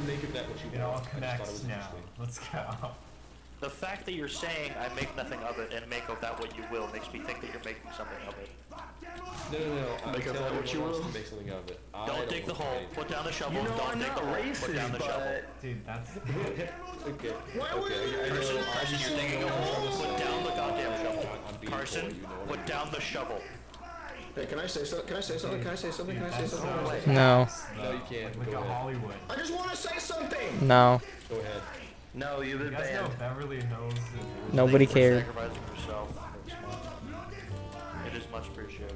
make of that what you it all want. I just thought it connects was now. interesting. Let's go. The fact that you're saying I make nothing of it and make of that what you will makes me think that you're making something of it. No. Make of Tell that what you everyone else will. to make something of it. I Don't dig the look at hole. anything. Put down the shovel. You know, Don't I'm dig not the hole. Put down the racist, shovel. but Dude, that's... Okay. Carson, you're digging a hole. Put down the goddamn shovel. I'm being Carson, coy, you know what I put mean. down the shovel. Hey, can I say something? Can I say something? Can I say something? Can I say That's something? so No. No, you can't. Look Go at ahead. Hollywood. I just want to say something. No. Go ahead. no, you've You been guys know banned. Beverly Hills is... Nobody Thank you cared. for sacrificing yourself. It's much- It is much appreciated.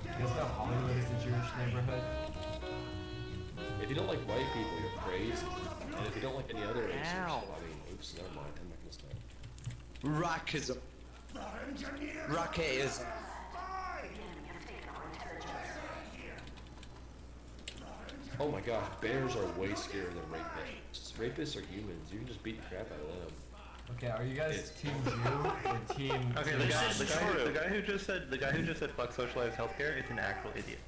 You guys know Hollywood is a Jewish neighborhood? If you don't like white people, you're crazy. And if you don't like any other race, you're Ow. so, I mean, oops, never mind. I'm not gonna start. Rockism. Rocketism. Oh my gosh, bears are way scarier than rapists. Rapists are humans. You can just beat the crap out of them. Okay, are you guys team Jew or team... Okay, the guy who just said fuck socialized healthcare is an actual idiot.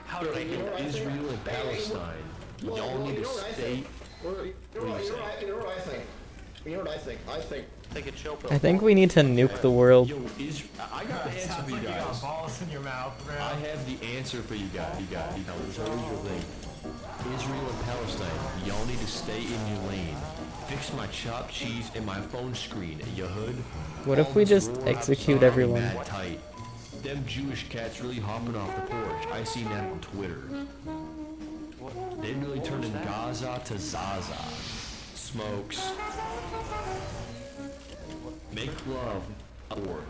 How did I do that? Israel and Palestine. Y'all need to stay. You know what I think? You know what I think? I think Take a chill pill. I think we need to nuke the world. Yo, I got the answer Sounds for you like you got guys. balls in your mouth, bro. I have the answer for you guys. There's always your lane. Israel and Palestine, y'all need to stay in your lane. Fix my chopped cheese and my phone screen, you hood. What if we just execute everyone? Mad tight. Them Jewish cats really hopping off the porch. I seen that on Twitter. They really turning Gaza to Zaza. Smokes. Make love or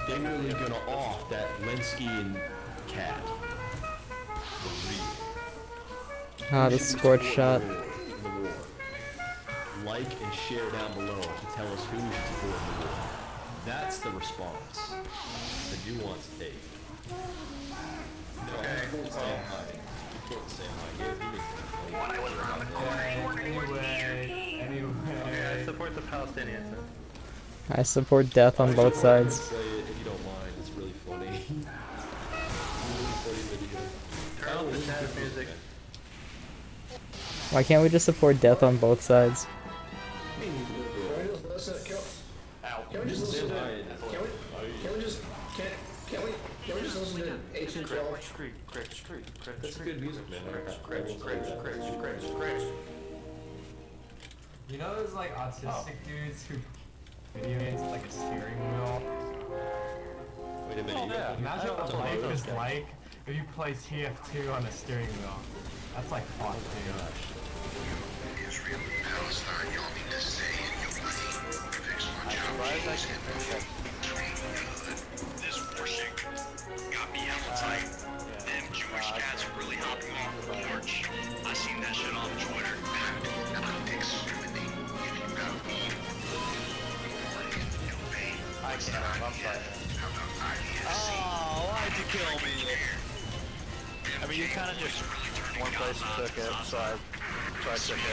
they really gonna off that Linsky and cat. Ah, the scorch shot. The war. Like and share down below to tell us who we should support in the war. That's the response. The nuance take. No, Okay, you can't say hi. You can't say hi. Anyway. Okay, I support the Palestinians. I support death on both sides. Say it if you don't mind. It's really funny. Really funny video. Turn off the jazz music. Why can't we just support death on both sides? can we just listen? Can we just listen to? Can we just listen to 1812? That's good music, man. You know those like autistic dudes who video games with like a steering wheel? Wait a minute. Imagine what life is like if you play TF2 on a steering wheel. That's like fun, dude. Israel and Palestine, y'all need to stay in your lane. Fix my job. This war shit got me appetite. Them Jewish cats are really hopping off the porch. I seen that shit on Twitter. I exterminate if you got weed. I can't. I'm sorry. Oh, why'd you kill me? I mean, you kind of just one place and took it, so I took it.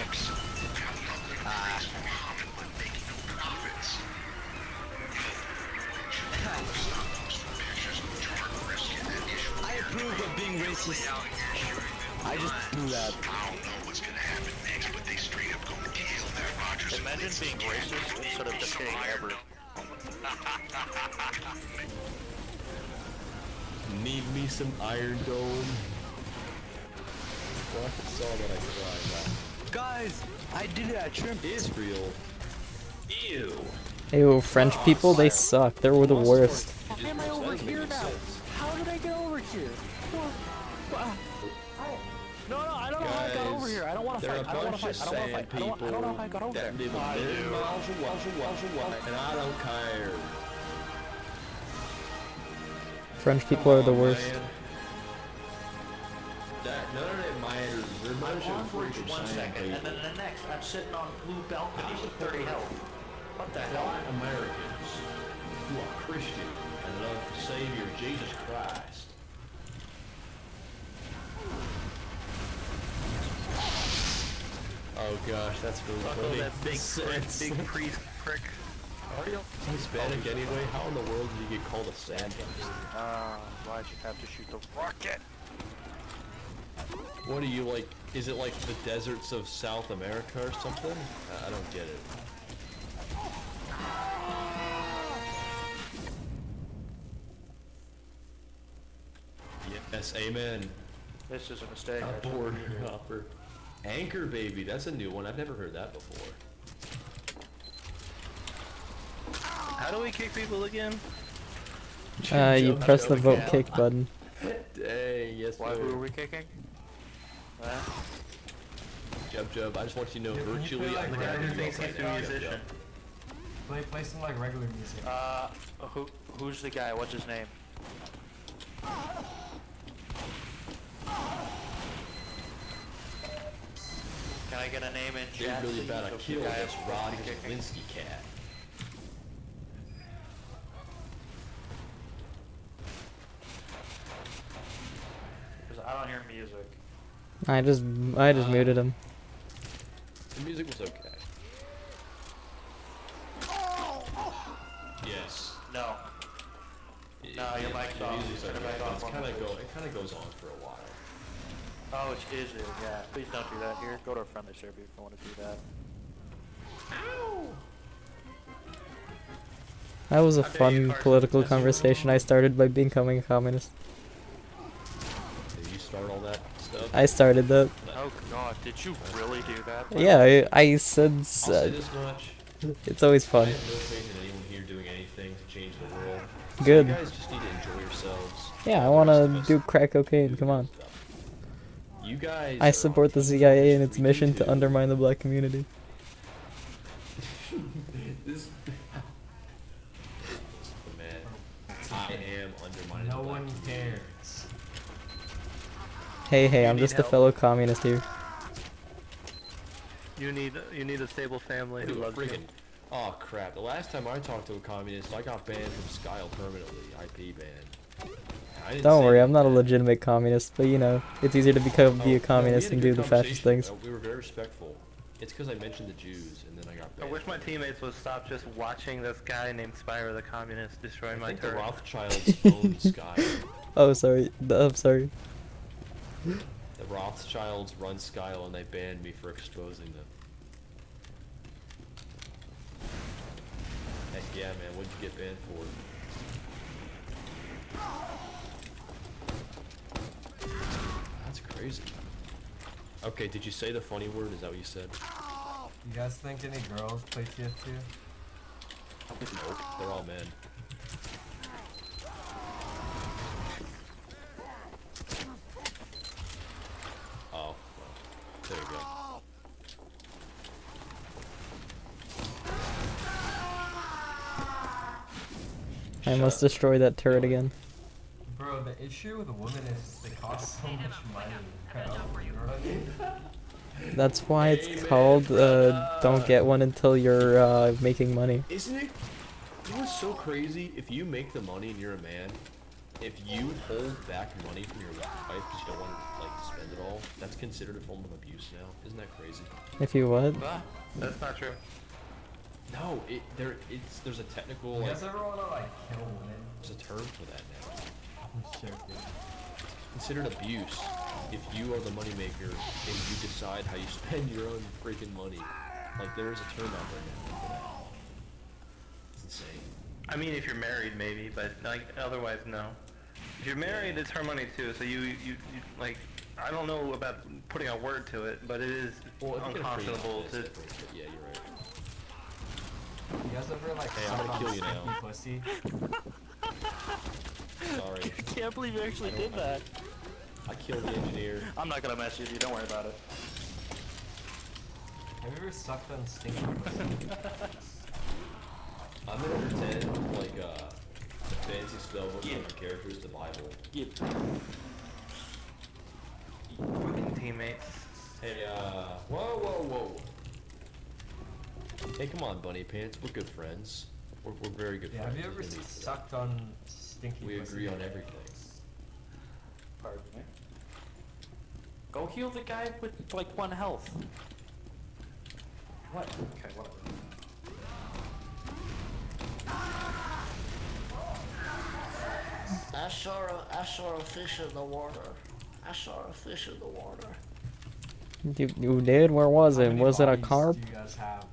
I approve of being racist. I just do that. I don't know what's gonna happen next, but they straight up gonna kill that Rogers. Imagine being racist instead of just kidding ever. Need me some Iron Dome. Well, I saw that I cried. Guys, I did it at Shrimp. Israel. Ew. Ew, French people, they suck. They were the worst. Why am I over here now? How did I get over here? No, I don't know how I got over here. I don't want to There fight. are I don't a want to bunch fight. of I don't want to sand fight. I don't know how I got over there. that live a million miles away, and I don't care. French people are the worst. Man. None of that matters. We're a bunch I'm on of bridge freaking 1 sand second, and people. then the next, I'm sitting on blue balcony with 30 health. What the hell? White Americans who are Christian and love the Savior Jesus Christ. Oh gosh, that's really funny. That big priest prick. Are you? Hispanic anyway? How in the world did you get called a sandcast? Why'd you have to shoot the rocket? What are you like? Is it like the deserts of South America or something? I don't get it. Yes, amen. This is a mistake. Board hopper. Anchor baby, that's a new one. I've never heard that before. How do we kick people again? You press the vote kick button. Dang, yes. Why? Who are we kicking? Jub, I just want you to know Yeah, can you virtually play, like, I'm regular the music? He's a musician. Play some like regular music. Who's the guy? What's his name? Can I get a name in They're chat? really please, about to of the kill guy this I'm Rod supposed to be kicking? Linsky cat. Because I don't hear music. I just muted him. The music was okay. Yes. No. No, your mic's the off. music's Turn it okay, back but off on the switch. it kind of goes on for a while. Oh, it's Israel, yeah. Please don't do that here. Go to a friendly server if you want to do that. That was a fun political conversation I started by becoming a communist. Did you start all that stuff? I started that. Oh god, did you really do that? Yeah, I said I'll say this much. it's always I fun. have no faith in anyone here doing anything to change the world. Good. You guys just need to enjoy yourselves. Yeah, I wanna do crack cocaine, come on. You guys I are support on the CIA and its TF2. mission to undermine the black community. This man, I am undermining No the black one community. cares. Hey, I'm need just a help. fellow communist here. You need a stable family who loves you. Freaking. Oh crap! The last time I talked to a communist, I got banned from skial permanently. IP ban. I didn't Don't say worry, I'm not a that. legitimate communist, but you know, it's easier to be Oh, a no, we communist had a and good do the fascist conversation. things. We were very respectful. It's because I mentioned the Jews, and then I got I banned. wish my teammates would stop just watching this guy named Spyro the Communist destroy I my think the turret. Rothschilds own Sky. Oh, sorry. I'm sorry. The Rothschilds run Skyle, and they banned me for exposing them. Heck yeah, man. What'd you get banned for? That's crazy. Okay, did you say the funny word? Is that what you said? You guys think any girls play TF2? Nope. They're all men. Oh, well, there you go. I must destroy that turret again. Bro, the issue with women is they cost so much money. You know what I mean? That's why it's called, don't get one until you're, making money. Isn't it? You know what's so crazy? If you make the money and you're a man, if you hold back money from your wife because you don't want to like spend it all, that's considered a form of abuse now. Isn't that crazy? If you what? That's not true. No, there's a technical You like, guys ever wanna like kill women? there's a term for that now. I'm joking. Considered abuse if you are the moneymaker and you decide how you spend your own freaking money. Like there is a term out there now for that. It's insane. I mean, if you're married, maybe, but like otherwise, no. If you're married, it's her money too. So you like, I don't know about putting a word to it, but it is Well, if you're gonna phrase it unconscionable to. different, yeah, you're right. You guys ever like Hey, I'm suck gonna on kill you now. stinky pussy? Sorry. I can't believe you actually did that. I I killed the engineer. I'm not gonna mess with you. Don't worry about it. Have you ever sucked on stinky pussy? I'm gonna pretend like the fancy spellbook on my character is the Bible. Fucking teammates. Hey, whoa. Hey, come on, Bunny Pants. We're good friends. We're very good Yeah, friends. have you ever sucked on stinky We pussy? agree on everything. Pardon me. Go heal the guy with like 1 health. What? Okay, whatever. I saw a fish in the water. I saw a fish in the water. You did? Where was How it? many Was it a bodies carp? do you guys have?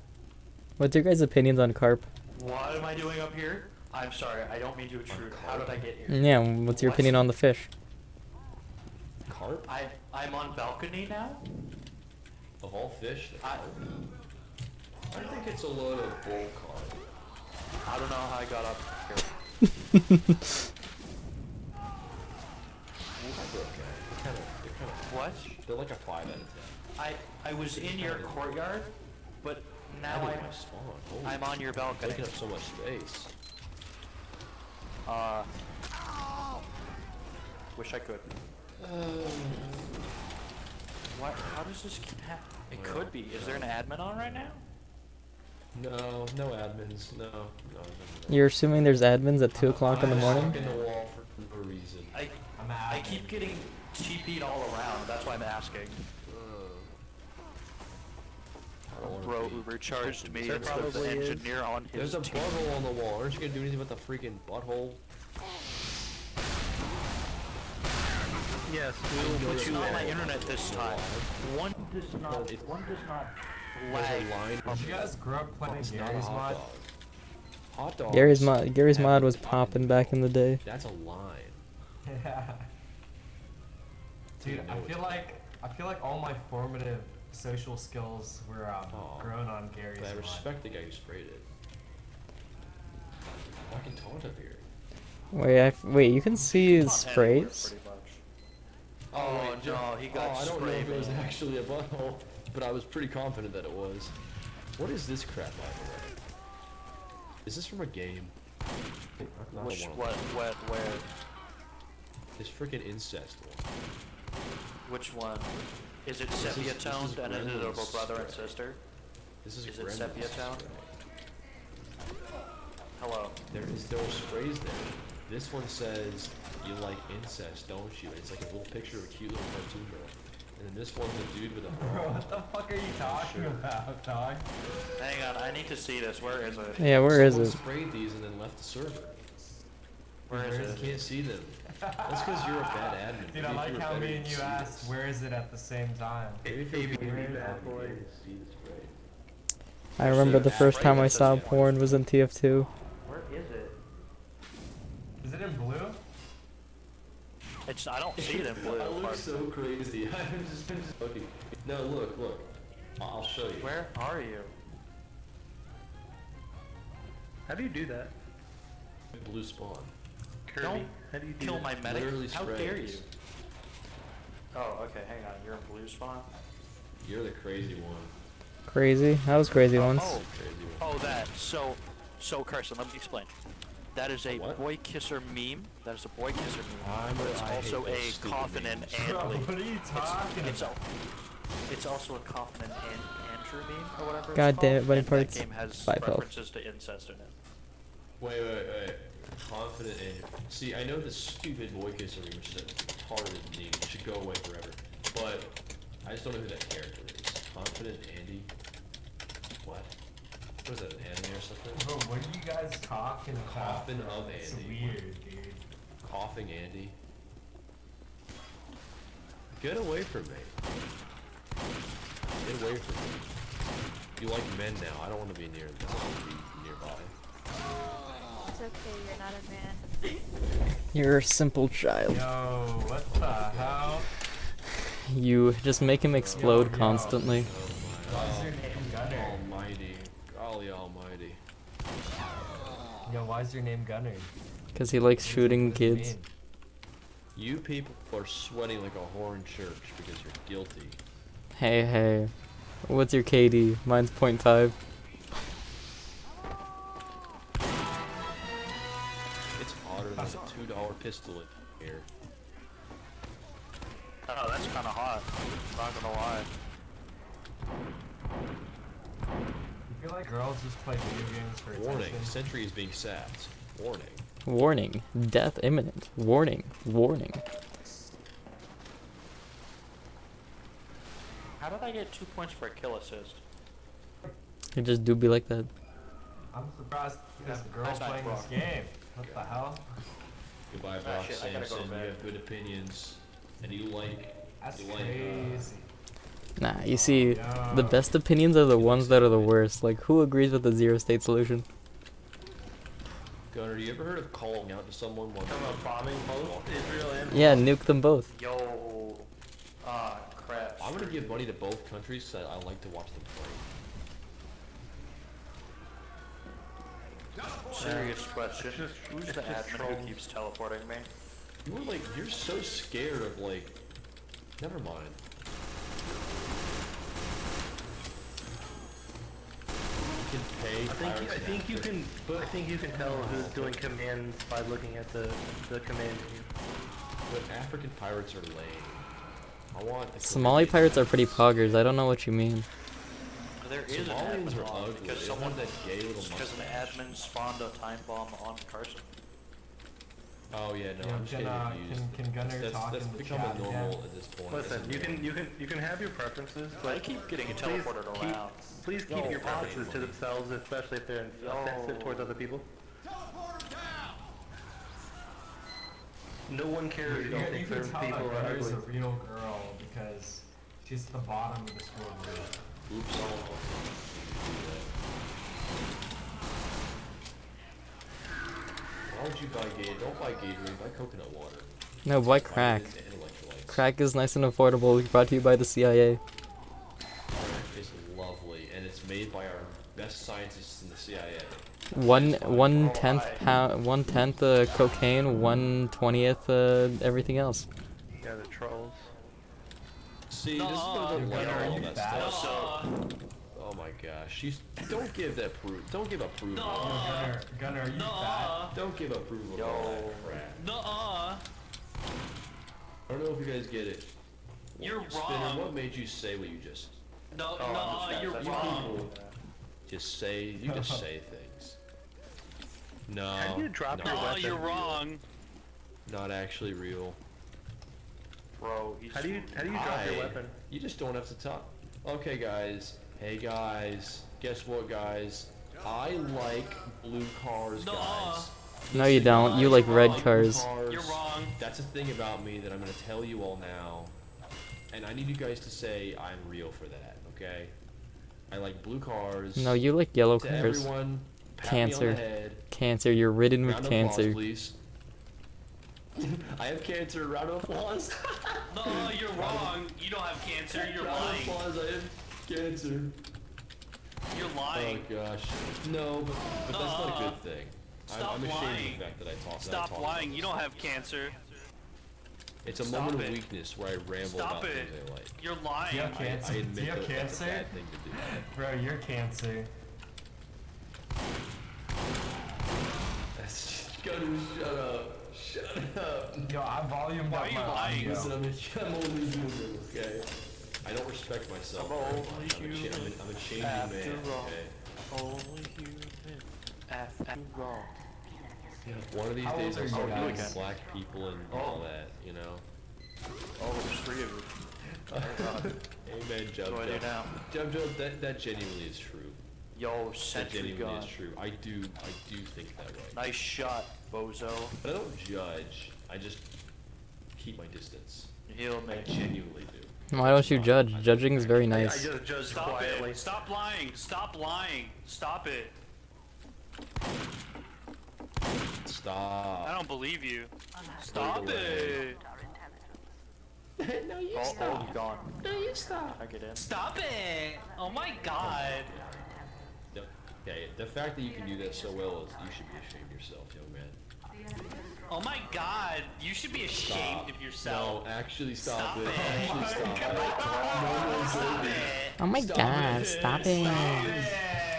What's your guys' opinions on carp? What am I doing up here? I'm sorry, I don't mean to intrude. How did I get here? Yeah, what's your opinion on the fish? Carp? I'm on balcony now? Of all fish? I think it's a load of bull carp. I don't know how I got up here. They're okay. They're kind of. What? They're like a 5 out of 10. I was in your courtyard, but now That is my spawn. Holy I'm on your balcony. taking up so much space. Wish I could. What? How does this keep happening? It could be. Is there an admin on right now? No admins. No. You're assuming there's admins at 2 o'clock in the morning? I'm stuck in the wall for no reason. I keep getting TP'd all around. That's why I'm asking. I don't wanna Bro be- Uber charged me There instead of the probably is. engineer on his There's a team. butthole on the wall. Aren't you gonna do anything about the freaking butthole? Yes, It's not my internet this time. One does not There's lag. a line. Did you guys grow up playing It's not a Gary's hot mod? dog. Hot dog. Gary's mod was popping back in the day. That's a line. Yeah. Dude, I feel like all my formative social skills were grown on Gary's But I mod. respect the guy who sprayed it. I can taunt up here. Wait, you can see his sprays? Oh no, he got I don't know sprayed. if it was actually a butthole, but I was pretty confident that it was. What is this crap, by the way? Is this from a game? Which, what, where? This freaking incest one. Which one? Is it This is- sepia this toned is and is it a Gremlins brother and spray. sister? This is Is it Gremlins sepia toned? spray. Hello. There were sprays there. This one says, "You like incest, don't you?" It's like a little picture of a cute little cartoon girl. And then this one's a dude with a Bro, what the fuck are you talking about, dog? Hang on, I need to see this. Where is it? Yeah, where is Someone it? sprayed these and then left the server. Where is You it? can't see them. That's because you're a bad admin. Dude, Maybe I if like you were how better, me you'd and you see asked, this. where is it at the same time? Maybe if you're a really bad boy, boy. you'd see the spray. I remember the first time I saw porn was in TF2. Where is it? Is it in blue? It's. I don't see it in blue. I look so crazy. I'm just looking. No, look. I'll show you. Where are you? How do you do that? Blue spawn. Kirby, Don't how do you do kill that? my medic. Literally How dare you? sprays. Oh, okay. Hang on. You're in blue spawn. You're the crazy one. Crazy? That was crazy once. Oh, Crazy one. oh, that. So Carson, let me explain. That is a What? boy kisser meme. That is a boy kisser meme. But it's I hate also those a stupid coffin and memes. Bro, Andrew. what are you talking It's about? it's also a coffin and Andrew meme or whatever. God it's damn it, called, Bunny and Parts. That game has 5 health. references to incest in it. Wait. Confident Andy. See, I know this stupid boy kisser meme, which is a retarded meme. It should go away forever. But I just don't know who that character is. Confident Andy. What? What is that, an anime or something? Bro, what are you guys talking about? Coffin bro? of It's Andy. weird, dude. Coughing Andy. Get away from me. Get away from me. You like men now. I don't want to be near them. I want to be nearby. It's okay, you're not a man. You're a simple child. Yo, what the hell? You just make him explode Yo. constantly. Why's your name Gunner? Almighty. Golly almighty. Yo, why's your name Gunner? Because he likes shooting What does it kids. mean? You people are sweating like a whore in church because you're guilty. Hey, hey. What's your KD? Mine's 0.5. It's hotter than a $2 pistol in here. Oh, that's kind of hot. Not gonna lie. You feel like girls just play video games for Warning, attention? sentry is being sapped. Warning. Warning. Death imminent. Warning. Warning. How did I get 2 points for a kill assist? You just do be like that. I'm surprised there's a girl playing this game. What the hell? Goodbye, Brock shit, I gotta go to Samson. You bed. have good opinions, and you like. That's you like. crazy. Nah, you see, yeah. the best opinions are the ones that are the worst. Like, who agrees with the zero-state solution? Gunner, you ever heard of calling out to someone while bombing both Israel and Yeah, nuke them both. Yo. Ah, crap. I'm gonna give money to both countries so I like to watch them fight. Serious question. Who's the admin who keeps teleporting me? You were like, you're so scared of like. Never mind. You can pay. I think you can tell who's doing commands by looking at the command menu. But African pirates are lame. I want the Somali Caribbean. pirates are pretty poggers. I don't know what you mean. There is an Somalians admin are on ugly. because They someone have that gay little because an mustache. admin spawned a time bomb on Carson. Oh yeah, no, Yeah, I'm just can, getting confused. can Gunner talk That's in the becoming chat normal again? at this point. Listen, isn't it? you can have your preferences, but I keep getting please teleported keep- around. Please keep Yo, your preferences fine. to themselves, especially if they're offensive towards other people. No one cares. You don't You think can certain tell people that are Gunner's ugly. a real girl because she's at the bottom of the scoreboard. Oops. Why would you buy Gatorade? Don't buy Gatorade. Buy coconut water. No, why crack? Vitamins and electrolytes. Crack is nice and affordable. Brought to you by the CIA. Crack is lovely, and it's made by our best scientists in the CIA. One tenth pound, 1/10 cocaine, 1/20th everything else. Yeah, the trolls. See, this is what I don't like Gunner, all you that fat? stuff. Oh my gosh, don't give that proof. Don't give approval. Gunner, are you fat? Don't give approval to all that crap. I don't know if you guys get it. You're Spinner, wrong. what made you say what you just? No, You you're wrong. people just say things. No. How do you drop your No, weapon? you're wrong. Not actually real. Bro, he's How do you drop your weapon? You just don't have to talk. Okay, guys. Hey, guys. Guess what, guys? I like blue cars, guys. No, you don't. You like red Blue cars. You're wrong. That's a thing about me that I'm gonna tell you all now, and I need you guys to say I'm real for that. Okay? I like blue cars. No, you like yellow To cars. everyone, pat Cancer. Me on the head. Cancer. You're ridden with Round of applause, cancer. please. I have cancer. Round of applause. No, you're wrong. You don't have cancer. You're Round lying. of applause. I have cancer. You're lying. Oh gosh. No, but that's not a good thing. Stop I'm ashamed lying. of the fact that I talk. Stop lying. You don't have cancer. It's a Stop moment it. of weakness where I ramble Stop about it. things I like. You're Do lying. you have cancer? I admit Do you have that that's a cancer? bad thing to do. Bro, you're cancer. Gunner, shut up. Shut up. Yo, I volumed Why up are you my lying? audio. Listen, I'm only human, okay? I don't respect myself very much. I'm a changing man, okay? only human after all. One of these How days old I'll are you start guys? dating black people and all that, you know? Oh, there's 3 of you. Amen, Jub What do I do now? Jub, that genuinely is true. Yo, That sentry genuinely gun. is true. I do think that way. Nice shot, bozo. But I don't judge. I just keep my distance. Heal me. I genuinely do. Why don't you judge? Judging is very I nice. just judge Stop quietly. it. Stop lying. Stop lying. Stop it. Stop. I don't believe you. Stop away. it. No, you Oh, he's gone. No, you stop. I get in. Stop it. Oh my god. Okay, the fact that you can do that so well is you should be ashamed of yourself, young man. Oh my god, you should be ashamed of yourself. No, actually stop it. Stop it. Actually stop it. Stop it. Oh my god, stop it.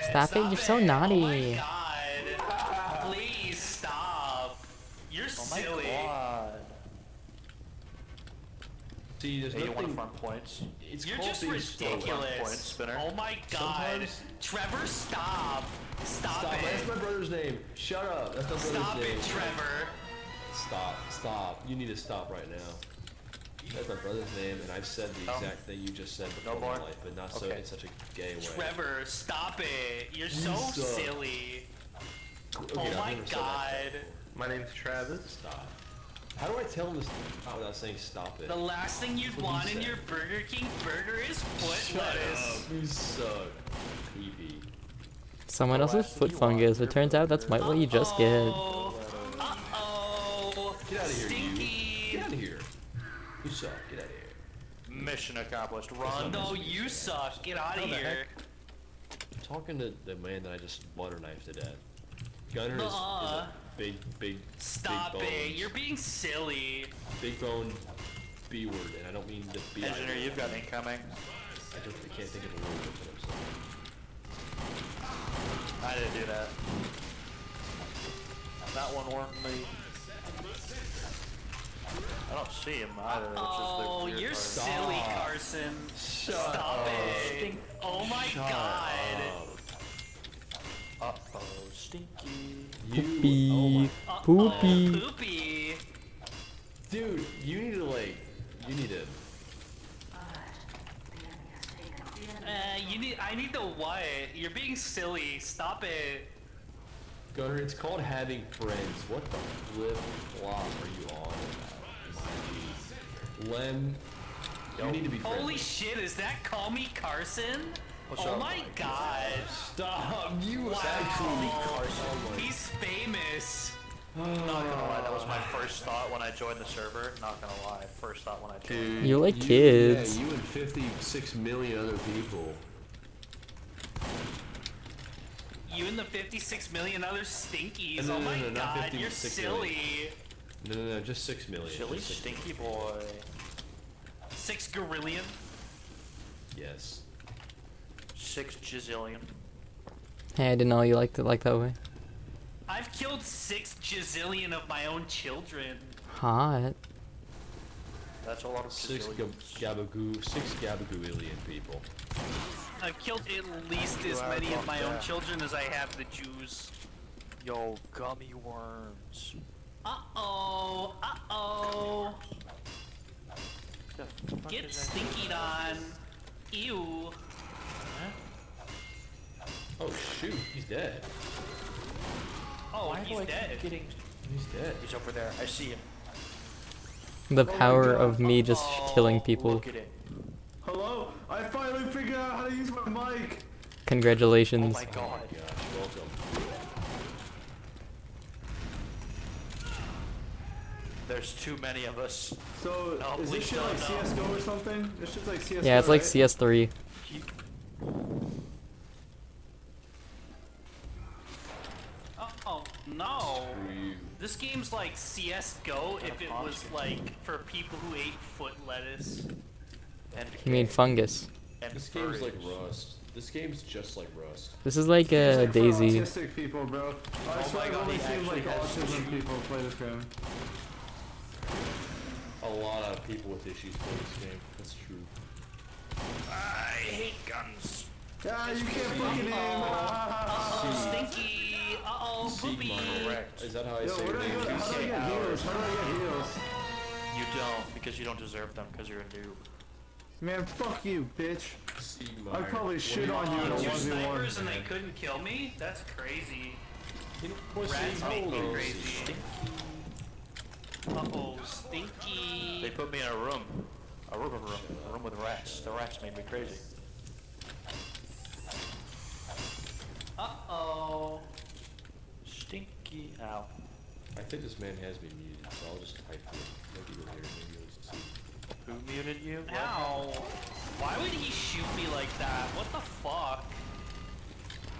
Stop it, you're so Oh my naughty. god. Please stop. You're silly. See, there's Hey, you want nothing. front points? It's You're called just being slow. ridiculous. Point spinner. Oh my god. Sometimes- Trevor, stop. Stop Stop. That's it. my brother's name. Shut up. That's my brother's Stop name. it, Trevor. Stop. Stop. You need to stop right now. That's my brother's name, and I've said the exact thing you just said before in my life, but not so in such a gay way. Trevor, stop it. You're so suck. silly. Okay, Oh I've my never said that god. before. My name's Travis. Stop. How do I tell him to stop without saying stop it? The last thing you'd What want he in said. your Burger King burger is foot Shut lettuce. up. You suck. Pee-pee. Someone else's foot fungus. It turns out that's what you just get. Uh-oh. Get out of here, Stinky. you. Get out of here. You suck. Get out of here. Mission accomplished. Run. No, you suck. Get out of How the here. heck? I'm talking to the man that I just butter knifed to death. Gunner is a big Stop big it. bones. You're being silly. Big bone B word, and I don't mean the B. Engineer, you've got incoming. I can't think of the word that I'm saying. I didn't do that. That one warned me. I don't see him either. Which Oh, is the weird you're part. silly, Carson. Stop it. Oh my god. Uh-oh, stinky. Poopy. Uh-oh, Poopy. poopy. Dude, you need to I need the what? You're being silly. Stop it. Gunner, it's called having friends. What the flip flop are you on about? Lem, you need to be friends. Holy shit, is that Call Me Carson? What's oh up? my god. Stop! You Wow. actually Carson. He's famous. Not gonna lie, that was my first thought when I joined the server. Not gonna lie, first thought when I joined. You like kids. Yeah, you and 56 million other people. You and the 56 million other stinkies. No, oh no, my no, not god, 50, you're 6 silly. million. No, just 6 million. Silly Just 6 stinky boy. 6 gorillion. Yes. 6 gazillion. Hey, I didn't know you liked it like that way. I've killed 6 gazillion of my own children. Hot. That's a lot of 6 gazillions. 6 gabagooillion people. I've killed at least as many of my own children as I have the Jews. Yo, gummy worms. Uh-oh, uh-oh. Get stinkied on. Ew. Oh shoot, he's dead. Oh, he's dead. He's dead. He's over there. I see him. The power of me just killing people. Look at it. Hello? I finally figured out how to use my mic! Congratulations. Oh my god. Gosh, welcome. There's too many of us. So, No, is please this shit don't, like no. CSGO or something? This shit's like CSGO, Yeah, it's like right? CS3. Oh, no. Screw you. This game's like CSGO if it was like for people who ate foot lettuce. And You mean fungus. and This game's like furries. Rust. This game's just like Rust. This is like It's like for Daisy. autistic people, bro. I swear I've God, only he seen like actually has autism people play this game. A lot of people with issues play this game. That's true. I hate guns. Yeah, you can't fucking aim. Uh-oh, stinky. Uh-oh, poopy. Correct. Is that how I Yo, say where your do I name? go? How do I get heals? How do I get heals? You don't, because you don't deserve them, because you're a noob. Man, fuck you, bitch. Sigma. I'd probably shit on you in a 2 1v1. snipers and they couldn't kill me? That's crazy. You know what, Rats Sigma? make me Oh, crazy. Uh-oh, stinky. They put me in a room with rats. The rats made me crazy. Uh-oh. Stinky. Ow. I think this man has me muted, so I'll just type it. Maybe you'll hear it. Maybe you'll just see. Who muted you? Ow. Why would he shoot me like that? What the fuck?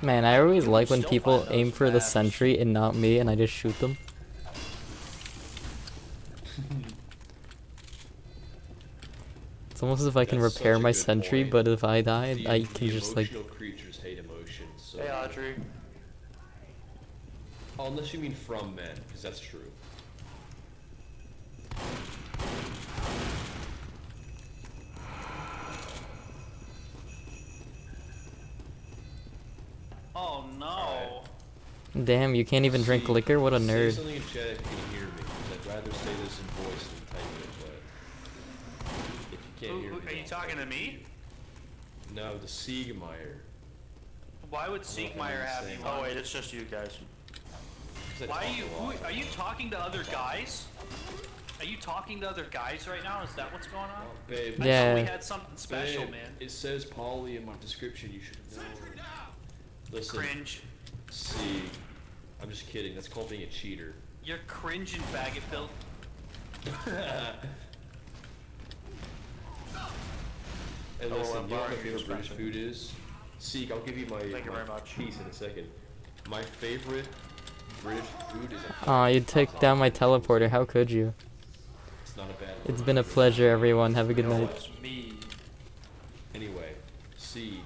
Man, I always like when still people find aim those for the maps. sentry and not me and I just shoot them. It's almost as if I can That's repair such a my good sentry, point. but if I die, The, I the can just like. emotional creatures hate emotions. So Hey, Audrey. Oh, unless you mean from men, because that's true. Oh no. Damn, you can't even drink See, liquor? What a Say nerd. something in chat if you can hear me, because I'd rather say this in voice than type it, but if you can't hear me. Are you talking to me? No, the Siegmeyer. Why would Siegmeyer have you Oh on? wait, it's just you guys. Why are you? Are you talking to other guys? Are you talking to other guys right now? Is that what's going on? Babe, I Yeah. thought we had something special, babe, man. it says Polly in my description, you should know. Listen, Cringe. Sieg. I'm just kidding, that's called being a cheater. You're cringing, faggot built. Hey, listen, I'm you know what my borrowing favorite your British expression. food is? Seek, I'll give you my, Thank you my very much. piece in a second. My favorite British food is a Aw, you took down my teleporter. How could you? It's not a bad It's word. been a pleasure, everyone. Have a good No, night. it's me. Anyway, Seek,